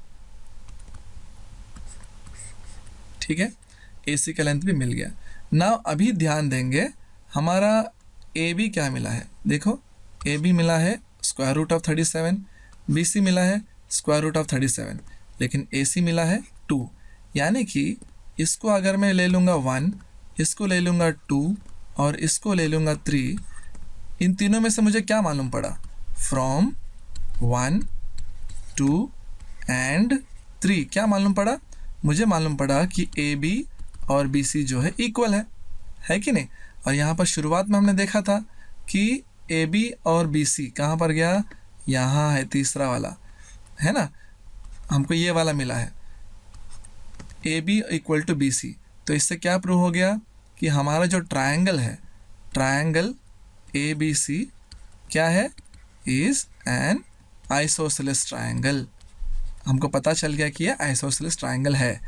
ठीक है, AC का लेंथ भी मिल गया। नाउ अभी ध्यान देंगे हमारा AB क्या मिला है, देखो AB मिला है √37, BC मिला है √37, लेकिन AC मिला है 2, यानी कि इसको अगर मैं ले लूँगा 1, इसको ले लूँगा 2 और इसको ले लूँगा 3, इन तीनों में से मुझे क्या मालूम पड़ा? फ्रॉम 1 2 एंड 3 क्या मालूम पड़ा? मुझे मालूम पड़ा कि ए बी और बी सी जो है इक्वल है कि नहीं? और यहाँ पर शुरुआत में हमने देखा था कि ए बी और बी सी कहाँ पर गया? यहाँ है तीसरा वाला, है ना, हमको ये वाला मिला है A B equal to B C. तो इससे क्या प्रूव हो गया कि हमारा जो ट्रायंगल है, ट्रायंगल ए बी सी क्या है? Is an isosceles triangle. हमको पता चल गया कि ये आइसोसेलेस ट्रायंगल है।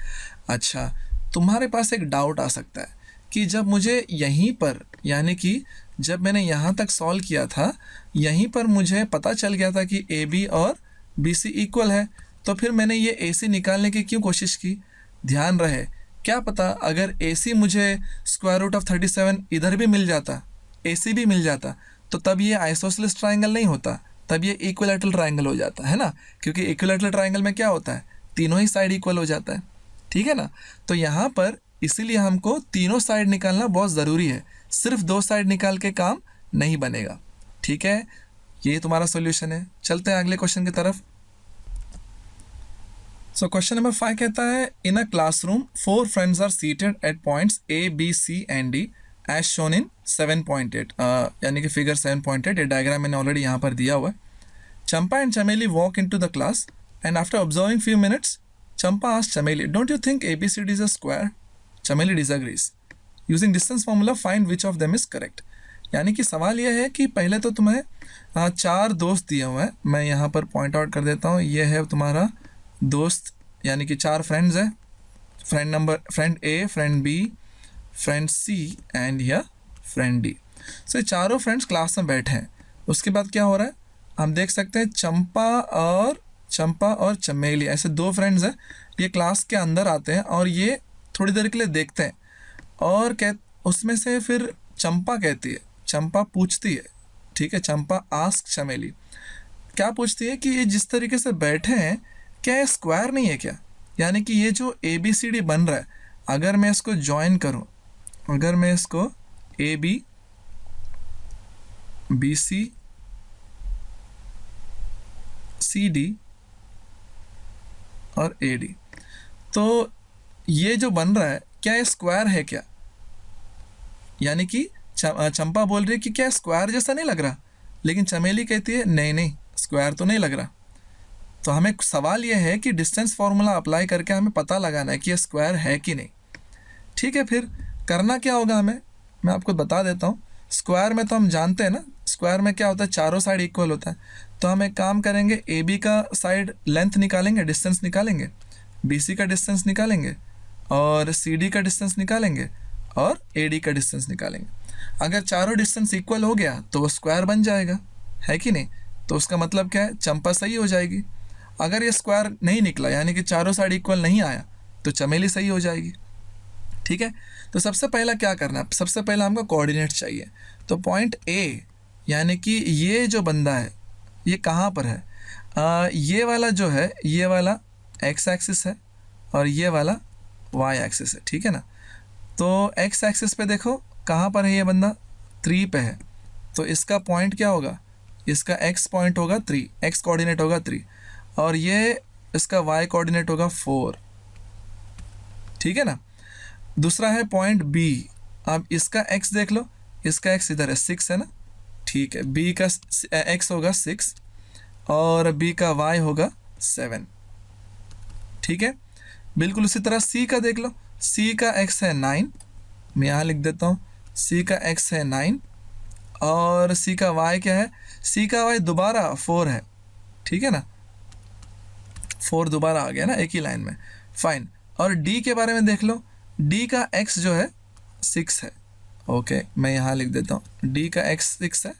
अच्छा, तुम्हारे पास एक डाउट आ सकता है कि जब मुझे यहीं पर, यानी कि जब मैंने यहाँ तक सॉल्व किया था, यहीं पर मुझे पता चल गया था कि ए बी और बी सी इक्वल है, तो फिर मैंने ये ए सी निकालने की क्यों कोशिश की? ध्यान रहे, क्या पता अगर ए सी मुझे स्क्वायर रूट ऑफ 37 इधर भी मिल जाता, ए सी भी मिल जाता, तो तब ये आइसोसेलेस ट्रायंगल नहीं होता, तब ये इक्विलैटरल ट्रायंगल हो जाता है ना, क्योंकि इक्विलैटरल ट्रायंगल में क्या होता है? तीनों ही साइड इक्वल हो जाता है, ठीक है ना। तो यहाँ पर इसीलिए हमको तीनों साइड निकालना बहुत ज़रूरी है, सिर्फ 2 साइड निकाल के काम नहीं बनेगा, ठीक है। ये तुम्हारा सॉल्यूशन है। चलते हैं अगले क्वेश्चन की तरफ। सो क्वेश्चन नंबर 5 कहता है, in a classroom 4 friends are seated at points A B C and D as shown in 7.8, यानी कि फिगर 7.8। ये डायग्राम मैंने ऑलरेडी यहाँ पर दिया हुआ है। Champa and Chameli walk into the class and after observing few minutes Champa asked Chameli, don't you think ABCD is a square? Chameli disagrees. Using distance formula find which of them is correct. यानी कि सवाल यह है कि पहले तो तुम्हें 4 दोस्त दिए हुए हैं, मैं यहाँ पर पॉइंट आउट कर देता हूँ। ये है तुम्हारा दोस्त, यानी कि 4 फ्रेंड्स हैं, friend A, friend B, friend C and या फ्रेंड डी। सो ये चारों फ्रेंड्स क्लास में बैठे हैं। उसके बाद क्या हो रहा है, हम देख सकते हैं चंपा और चमेली, ऐसे 2 फ्रेंड्स हैं, ये क्लास के अंदर आते हैं और ये थोड़ी देर के लिए देखते हैं, और उसमें से फिर चंपा पूछती है, ठीक है, चंपा आस्क चमेली, क्या पूछती है कि ये जिस तरीके से बैठे हैं क्या ये स्क्वायर नहीं है क्या? यानी कि ये जो ABCD बन रहा है, अगर मैं इसको ज्वाइन करूं, अगर मैं इसको AB BC CD और AD, तो ये जो बन रहा है क्या ये स्क्वायर है क्या? यानी कि चंपा बोल रही है कि क्या स्क्वायर जैसा नहीं लग रहा, लेकिन चमेली कहती है नहीं स्क्वायर तो नहीं लग रहा। तो हमें सवाल यह है कि डिस्टेंस फार्मूला अप्लाई करके हमें पता लगाना है कि ये स्क्वायर है कि नहीं, ठीक है। फिर करना क्या होगा हमें, मैं आपको बता देता हूँ। स्क्वायर में तो हम जानते हैं ना, स्क्वायर में क्या होता है, चारों साइड इक्वल होता है। तो हम एक काम करेंगे, AB का साइड लेंथ निकालेंगे, डिस्टेंस निकालेंगे, BC का डिस्टेंस निकालेंगे, और CD का डिस्टेंस निकालेंगे, और AD का डिस्टेंस निकालेंगे। अगर चारों डिस्टेंस इक्वल हो गया तो वो स्क्वायर बन जाएगा, है कि नहीं? तो उसका मतलब क्या है, चंपा सही हो जाएगी। अगर ये स्क्वायर नहीं निकला, यानी कि चारों साइड इक्वल नहीं आया, तो चमेली सही हो जाएगी, ठीक है। तो सबसे पहला क्या करना है, सबसे पहला हमको कोऑर्डिनेट चाहिए। तो पॉइंट A, यानी कि ये जो बंदा है ये कहाँ पर है, ये वाला जो है, ये वाला x एक्सिस है और ये वाला y एक्सिस है, ठीक है ना। तो x एक्सिस पे देखो कहाँ पर है ये बंदा, 3 पे है, तो इसका पॉइंट क्या होगा, इसका x पॉइंट होगा 3, x कोऑर्डिनेट होगा 3, और ये इसका y कोऑर्डिनेट होगा 4, ठीक है ना। दूसरा है पॉइंट B, अब इसका x देख लो, इसका x इधर है 6 है ना, ठीक है। B का x होगा 6 और B का y होगा 7, ठीक है। बिल्कुल उसी तरह C का देख लो, C का x है 9, मैं यहाँ लिख देता हूँ, C का x है 9 और C का y क्या है, C का y दोबारा 4 है, ठीक है ना, 4 दोबारा आ गया ना एक ही लाइन में, फाइन। और D के बारे में देख लो, D का x जो है 6 है, ओके, मैं यहाँ लिख देता हूँ, D का x 6 है,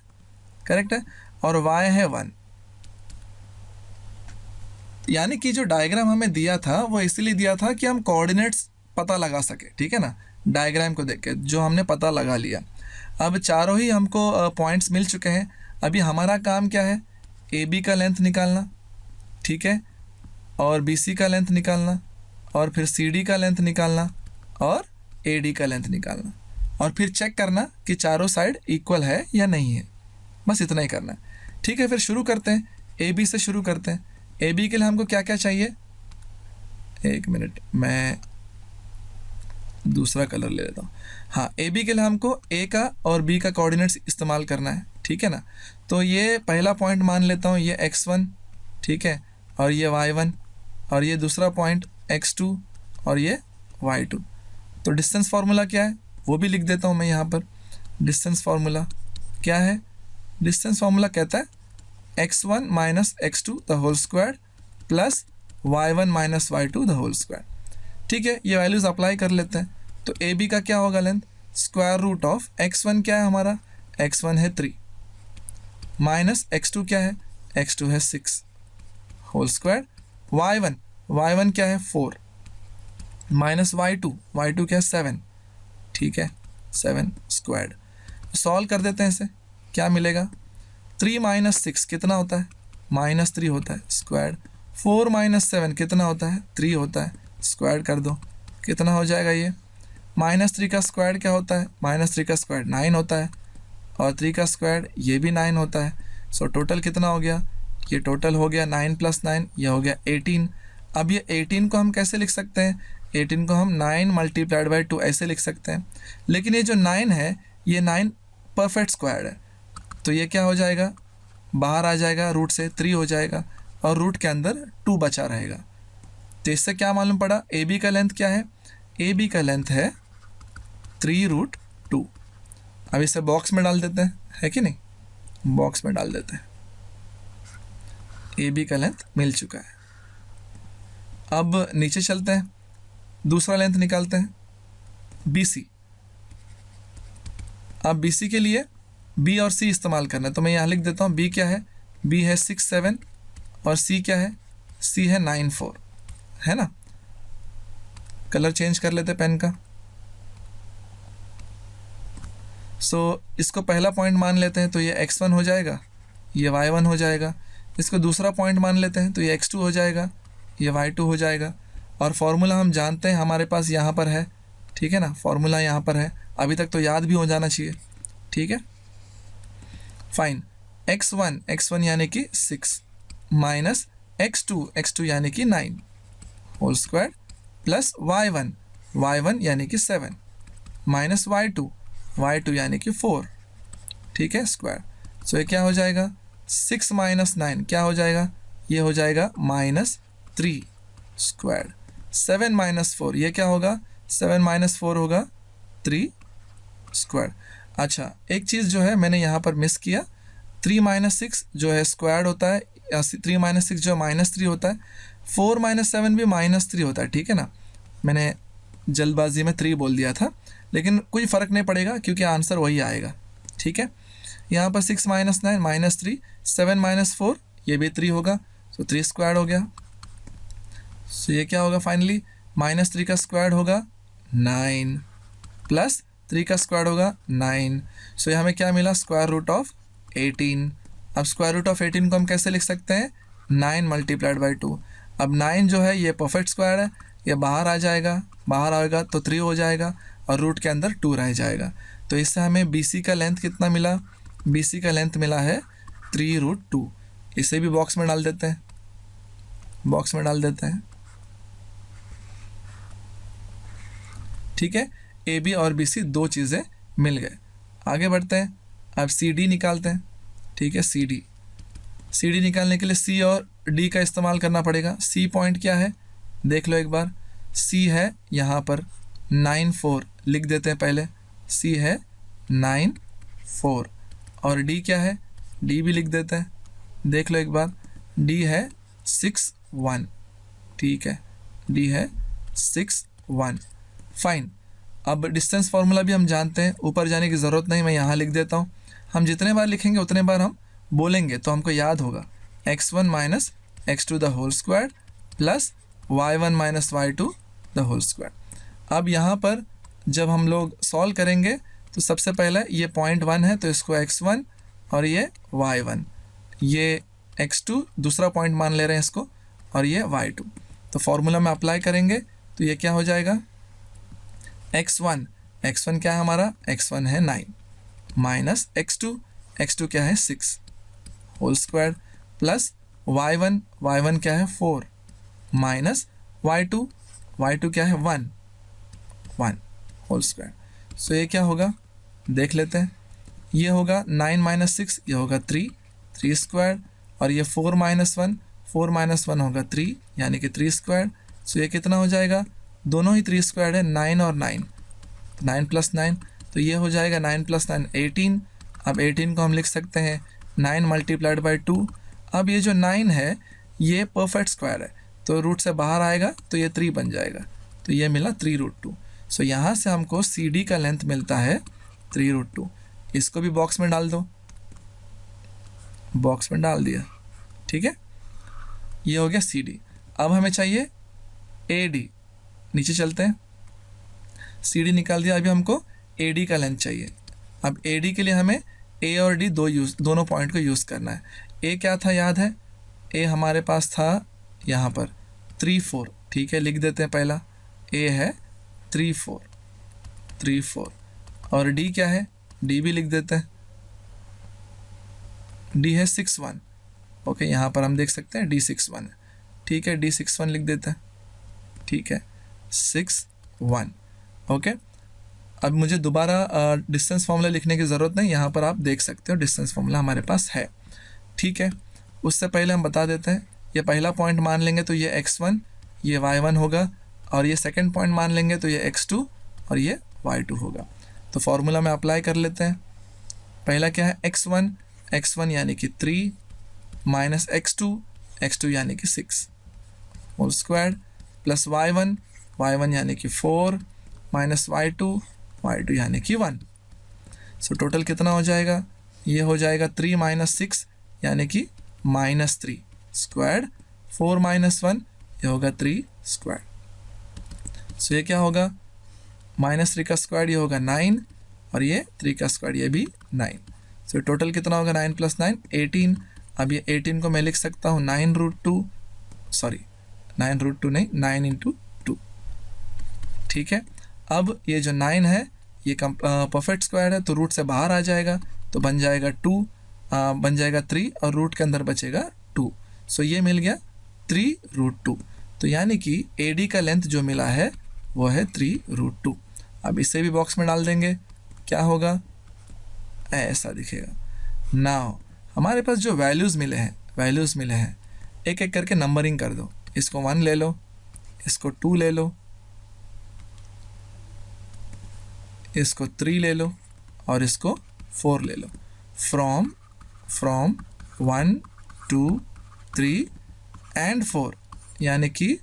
करेक्ट है, और y है 1। यानी कि जो डायग्राम हमें दिया था वो इसलिए दिया था कि हम कोऑर्डिनेट्स पता लगा सके, ठीक है ना। डायग्राम को देख के जो हमने पता लगा लिया। अब चारों ही हमको पॉइंट्स मिल चुके हैं। अभी हमारा काम क्या है, AB का लेंथ निकालना, ठीक है, और BC का लेंथ निकालना, और फिर CD का लेंथ निकालना, और AD का लेंथ निकालना। और फिर चेक करना कि चारों साइड इक्वल है या नहीं है, बस इतना ही करना है। ठीक है, फिर शुरू करते हैं, ए बी से शुरू करते हैं। ए बी के लिए हमको क्या क्या चाहिए, एक मिनट मैं दूसरा कलर ले लेता हूँ। हाँ, ए बी के लिए हमको ए का और बी का कोऑर्डिनेट्स इस्तेमाल करना है, ठीक है ना। तो ये पहला पॉइंट मान लेता हूँ, ये x1, ठीक है, और ये y1, और ये दूसरा पॉइंट x2 और ये y2। तो डिस्टेंस फार्मूला क्या है वो भी लिख देता हूँ मैं यहाँ पर। डिस्टेंस फार्मूला क्या है, डिस्टेंस फार्मूला कहता है x1 minus x2 the whole square plus y1 minus y2 the whole square. ठीक है, ये वैल्यूज़ अप्लाई कर लेते हैं। तो ए बी का क्या होगा length, square root of x1 क्या है हमारा, x1 है 3 माइनस x2 क्या है, x2 है 6 होल स्क्वायर, y1 क्या है 4 माइनस y2 क्या है 7, ठीक है 7 स्क्वायर्ड। सॉल्व कर देते हैं इसे, क्या मिलेगा, 3 माइनस 6 कितना होता है, -3 होता है स्क्वायर्ड। 4 माइनस 7 कितना होता है, 3 होता है, स्क्वायर्ड कर दो, कितना हो जाएगा ये, -3 का स्क्वायर्ड क्या होता है, -3 का स्क्वायर्ड 9 होता है, और 3 का स्क्वायर्ड ये भी 9 होता है। सो टोटल कितना हो गया, ये टोटल हो गया 9 + 9, ये हो गया 18। अब ये 18 को हम कैसे लिख सकते हैं, 18 को हम 9 × 2 ऐसे लिख सकते हैं। लेकिन ये जो 9 है, ये 9 परफेक्ट स्क्वायर्ड है, तो ये क्या हो जाएगा, बाहर आ जाएगा, रूट से 3 हो जाएगा, और रूट के अंदर 2 बचा रहेगा। तो इससे क्या मालूम पड़ा, ए बी का लेंथ क्या है, ए बी का लेंथ है 3√2। अब इसे बॉक्स में डाल देते हैं, है कि नहीं, बॉक्स में डाल देते हैं। ए बी का लेंथ मिल चुका है। अब नीचे चलते हैं, दूसरा लेंथ निकालते हैं, बी सी। अब बी सी के लिए बी और सी इस्तेमाल करना है, तो मैं यहाँ लिख देता हूँ, बी क्या है, बी है 6 7 और सी क्या है, सी है 9 4, है ना। कलर चेंज कर लेते पेन का। सो इसको पहला पॉइंट मान लेते हैं, तो ये x1 हो जाएगा, ये y1 हो जाएगा। इसको दूसरा पॉइंट मान लेते हैं, तो ये x2 हो जाएगा, ये y2 हो जाएगा। और फार्मूला हम जानते हैं हमारे पास यहाँ पर है, ठीक है ना, फार्मूला यहाँ पर है, अभी तक तो याद भी हो जाना चाहिए, ठीक है। फाइन, x1 यानी कि 6 माइनस x2 यानी कि 9 होल स्क्वायर प्लस y1 यानी कि 7 माइनस y2 यानी कि 4, ठीक है स्क्वायर। सो ये क्या हो जाएगा, 6 माइनस 9 क्या हो जाएगा, ये हो जाएगा -3 स्क्वायर। 7 माइनस 4 ये क्या होगा, 7 माइनस 4 होगा 3 स्क्वायर। अच्छा, एक चीज़ जो है मैंने यहाँ पर मिस किया, 3 माइनस 6 जो है स्क्वायर होता है, 3 माइनस 6 जो -3 होता है, 4 माइनस 7 भी -3 होता है, ठीक है ना। मैंने जल्दबाजी में 3 बोल दिया था, लेकिन कोई फ़र्क नहीं पड़ेगा क्योंकि आंसर वही आएगा, ठीक है। यहाँ पर 6 माइनस 9 -3, 7 माइनस 4 ये भी 3 होगा, तो 3 स्क्वायर हो गया। सो ये क्या होगा फाइनली, -3 का स्क्वायर होगा 9 प्लस 3 का स्क्वायर होगा 9। सो ये हमें क्या मिला, स्क्वायर रूट ऑफ 18। अब स्क्वायर रूट ऑफ 18 को हम कैसे लिख सकते हैं, 9 × 2। अब 9 जो है ये परफेक्ट स्क्वायर है, ये बाहर आ जाएगा, बाहर आएगा तो 3 हो जाएगा, और रूट के अंदर 2 रह जाएगा। तो इससे हमें बी सी का लेंथ कितना मिला, बी सी का लेंथ मिला है 3√2। इसे भी बॉक्स में डाल देते हैं, बॉक्स में डाल देते हैं, ठीक है। ए बी और बी सी दो चीज़ें मिल गए। आगे बढ़ते हैं, अब सी डी निकालते हैं, ठीक है। सी डी निकालने के लिए सी और डी का इस्तेमाल करना पड़ेगा। सी पॉइंट क्या है देख लो एक बार, सी है यहाँ पर 9 4 लिख देते हैं पहले, सी है 9 4, और डी क्या है, डी भी लिख देते हैं, देख लो एक बार, डी है 6 1, ठीक है, डी है 6 1। फाइन, अब डिस्टेंस फार्मूला भी हम जानते हैं, ऊपर जाने की ज़रूरत नहीं, मैं यहाँ लिख देता हूँ। हम जितने बार लिखेंगे उतने बार हम बोलेंगे तो हमको याद होगा, x1 minus x2 the whole square plus y1 minus y2 the whole square. अब यहाँ पर जब हम लोग सॉल्व करेंगे तो सबसे पहले ये पॉइंट 1 है, तो इसको x1 और ये y1, ये x2 दूसरा पॉइंट मान ले रहे हैं इसको, और ये y2। तो फॉर्मूला में अप्लाई करेंगे तो ये क्या हो जाएगा, x1 x1 क्या है हमारा, x1 है 9 माइनस x2 क्या है 6 होल स्क्वायर प्लस y1 क्या है 4 माइनस y2 क्या है 1 होल स्क्वायर। सो ये क्या होगा देख लेते हैं, ये होगा 9 माइनस 6, ये होगा 3 स्क्वायर, और ये 4 माइनस 1 होगा 3 यानी कि 3 स्क्वायर। सो ये कितना हो जाएगा, दोनों ही 3 स्क्वायर है, 9 और 9 प्लस 9, तो ये हो जाएगा 9 प्लस 9 18। अब 18 को हम लिख सकते हैं 9 मल्टीप्लाइड बाई 2। अब ये जो 9 है ये परफेक्ट स्क्वायर है, तो रूट से बाहर आएगा तो ये 3 बन जाएगा, तो ये मिला 3√2। सो यहाँ से हमको CD का लेंथ मिलता है 3√2। इसको भी बॉक्स में डाल दो, बॉक्स में डाल दिया, ठीक है, ये हो गया CD। अब हमें चाहिए AD, नीचे चलते हैं, CD निकाल दिया, अभी हमको AD का लेंथ चाहिए। अब AD के लिए हमें A और D दोनों पॉइंट को यूज़ करना है। A क्या था याद है, A हमारे पास था यहाँ पर 3 4, ठीक है, लिख देते हैं, पहला A है 3 4 और D क्या है, D भी लिख देते हैं, D है 6 1। ओके, यहाँ पर हम देख सकते हैं D 6 1 है, ठीक है, D 6 1 लिख देते हैं, ठीक है, 6 1। ओके, अब मुझे दोबारा डिस्टेंस फार्मूला लिखने की ज़रूरत नहीं, यहाँ पर आप देख सकते हो डिस्टेंस फार्मूला हमारे पास है, ठीक है। उससे पहले हम बता देते हैं, ये पहला पॉइंट मान लेंगे तो ये x1 ये y1 होगा, और ये सेकंड पॉइंट मान लेंगे तो ये x2 और ये y2 होगा। तो फार्मूला में अप्लाई कर लेते हैं। पहला क्या है, x1 यानी कि 3 माइनस x2 यानी कि 6 होल स्क्वायर प्लस y1 यानी कि 4 माइनस y2 यानी कि 1। सो टोटल कितना हो जाएगा, ये हो जाएगा 3 माइनस 6 यानी कि -3 स्क्वायर, 4 माइनस 1 ये होगा 3 स्क्वायर। सो ये क्या होगा, -3 का स्क्वायर ये होगा 9, और ये 3 का स्क्वायर ये भी 9। सो टोटल कितना होगा, 9 प्लस 9 18। अब ये 18 को मैं लिख सकता हूँ 9√2 नहीं 9 इंटू 2, ठीक है। अब ये जो 9 है ये परफेक्ट स्क्वायर है, तो रूट से बाहर आ जाएगा, तो बन जाएगा 3 और रूट के अंदर बचेगा 2। सो ये मिल गया 3√2। तो यानी कि AD का लेंथ जो मिला है वो है 3√2। अब इसे भी बॉक्स में डाल देंगे, क्या होगा, ऐसा दिखेगा। नाउ हमारे पास जो वैल्यूज़ मिले हैं एक एक करके नंबरिंग कर दो। इसको 1 ले लो, इसको 2 ले लो, इसको 3 ले लो, और इसको 4 ले लो। फ्रॉम 1 2 3 एंड 4, यानी कि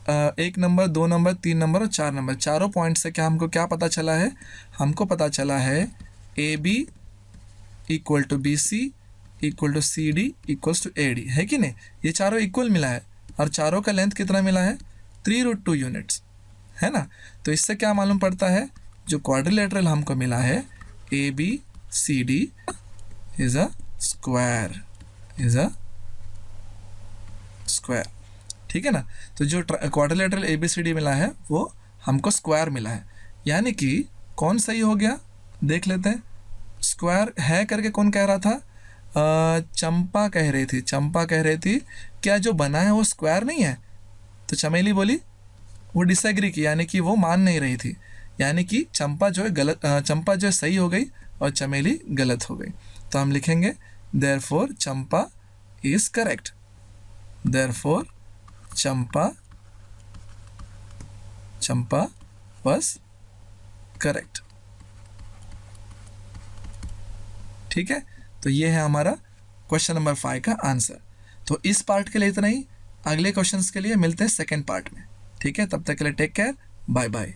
1 नंबर 2 नंबर 3 नंबर और 4 नंबर, चारों पॉइंट से हमको क्या पता चला है, हमको पता चला है AB equal to BC equal to CD equal to AD, है कि नहीं। ये चारों इक्वल मिला है, और चारों का लेंथ कितना मिला है, 3√2 यूनिट्स, है ना। तो इससे क्या मालूम पड़ता है, जो क्वाड्रिलेटरल हमको मिला है ABCD इज अ स्क्वायर, ठीक है ना। तो जो क्वाड्रिलेटरल ABCD मिला है वो हमको स्क्वायर मिला है, यानी कि कौन सही हो गया देख लेते हैं। स्क्वायर है करके कौन कह रहा था, चंपा कह रही थी क्या जो बना है वो स्क्वायर नहीं है। तो चमेली बोली, वो डिसएग्री की, यानी कि वो मान नहीं रही थी, यानी कि चंपा जो है सही हो गई और चमेली गलत हो गई। तो हम लिखेंगे therefore Champa is correct, therefore Champa was correct, ठीक है। तो ये है हमारा क्वेश्चन नंबर 5 का आंसर। तो इस पार्ट के लिए इतना ही, अगले क्वेश्चंस के लिए मिलते हैं सेकंड पार्ट में, ठीक है। तब तक के लिए टेक केयर, बाय बाय।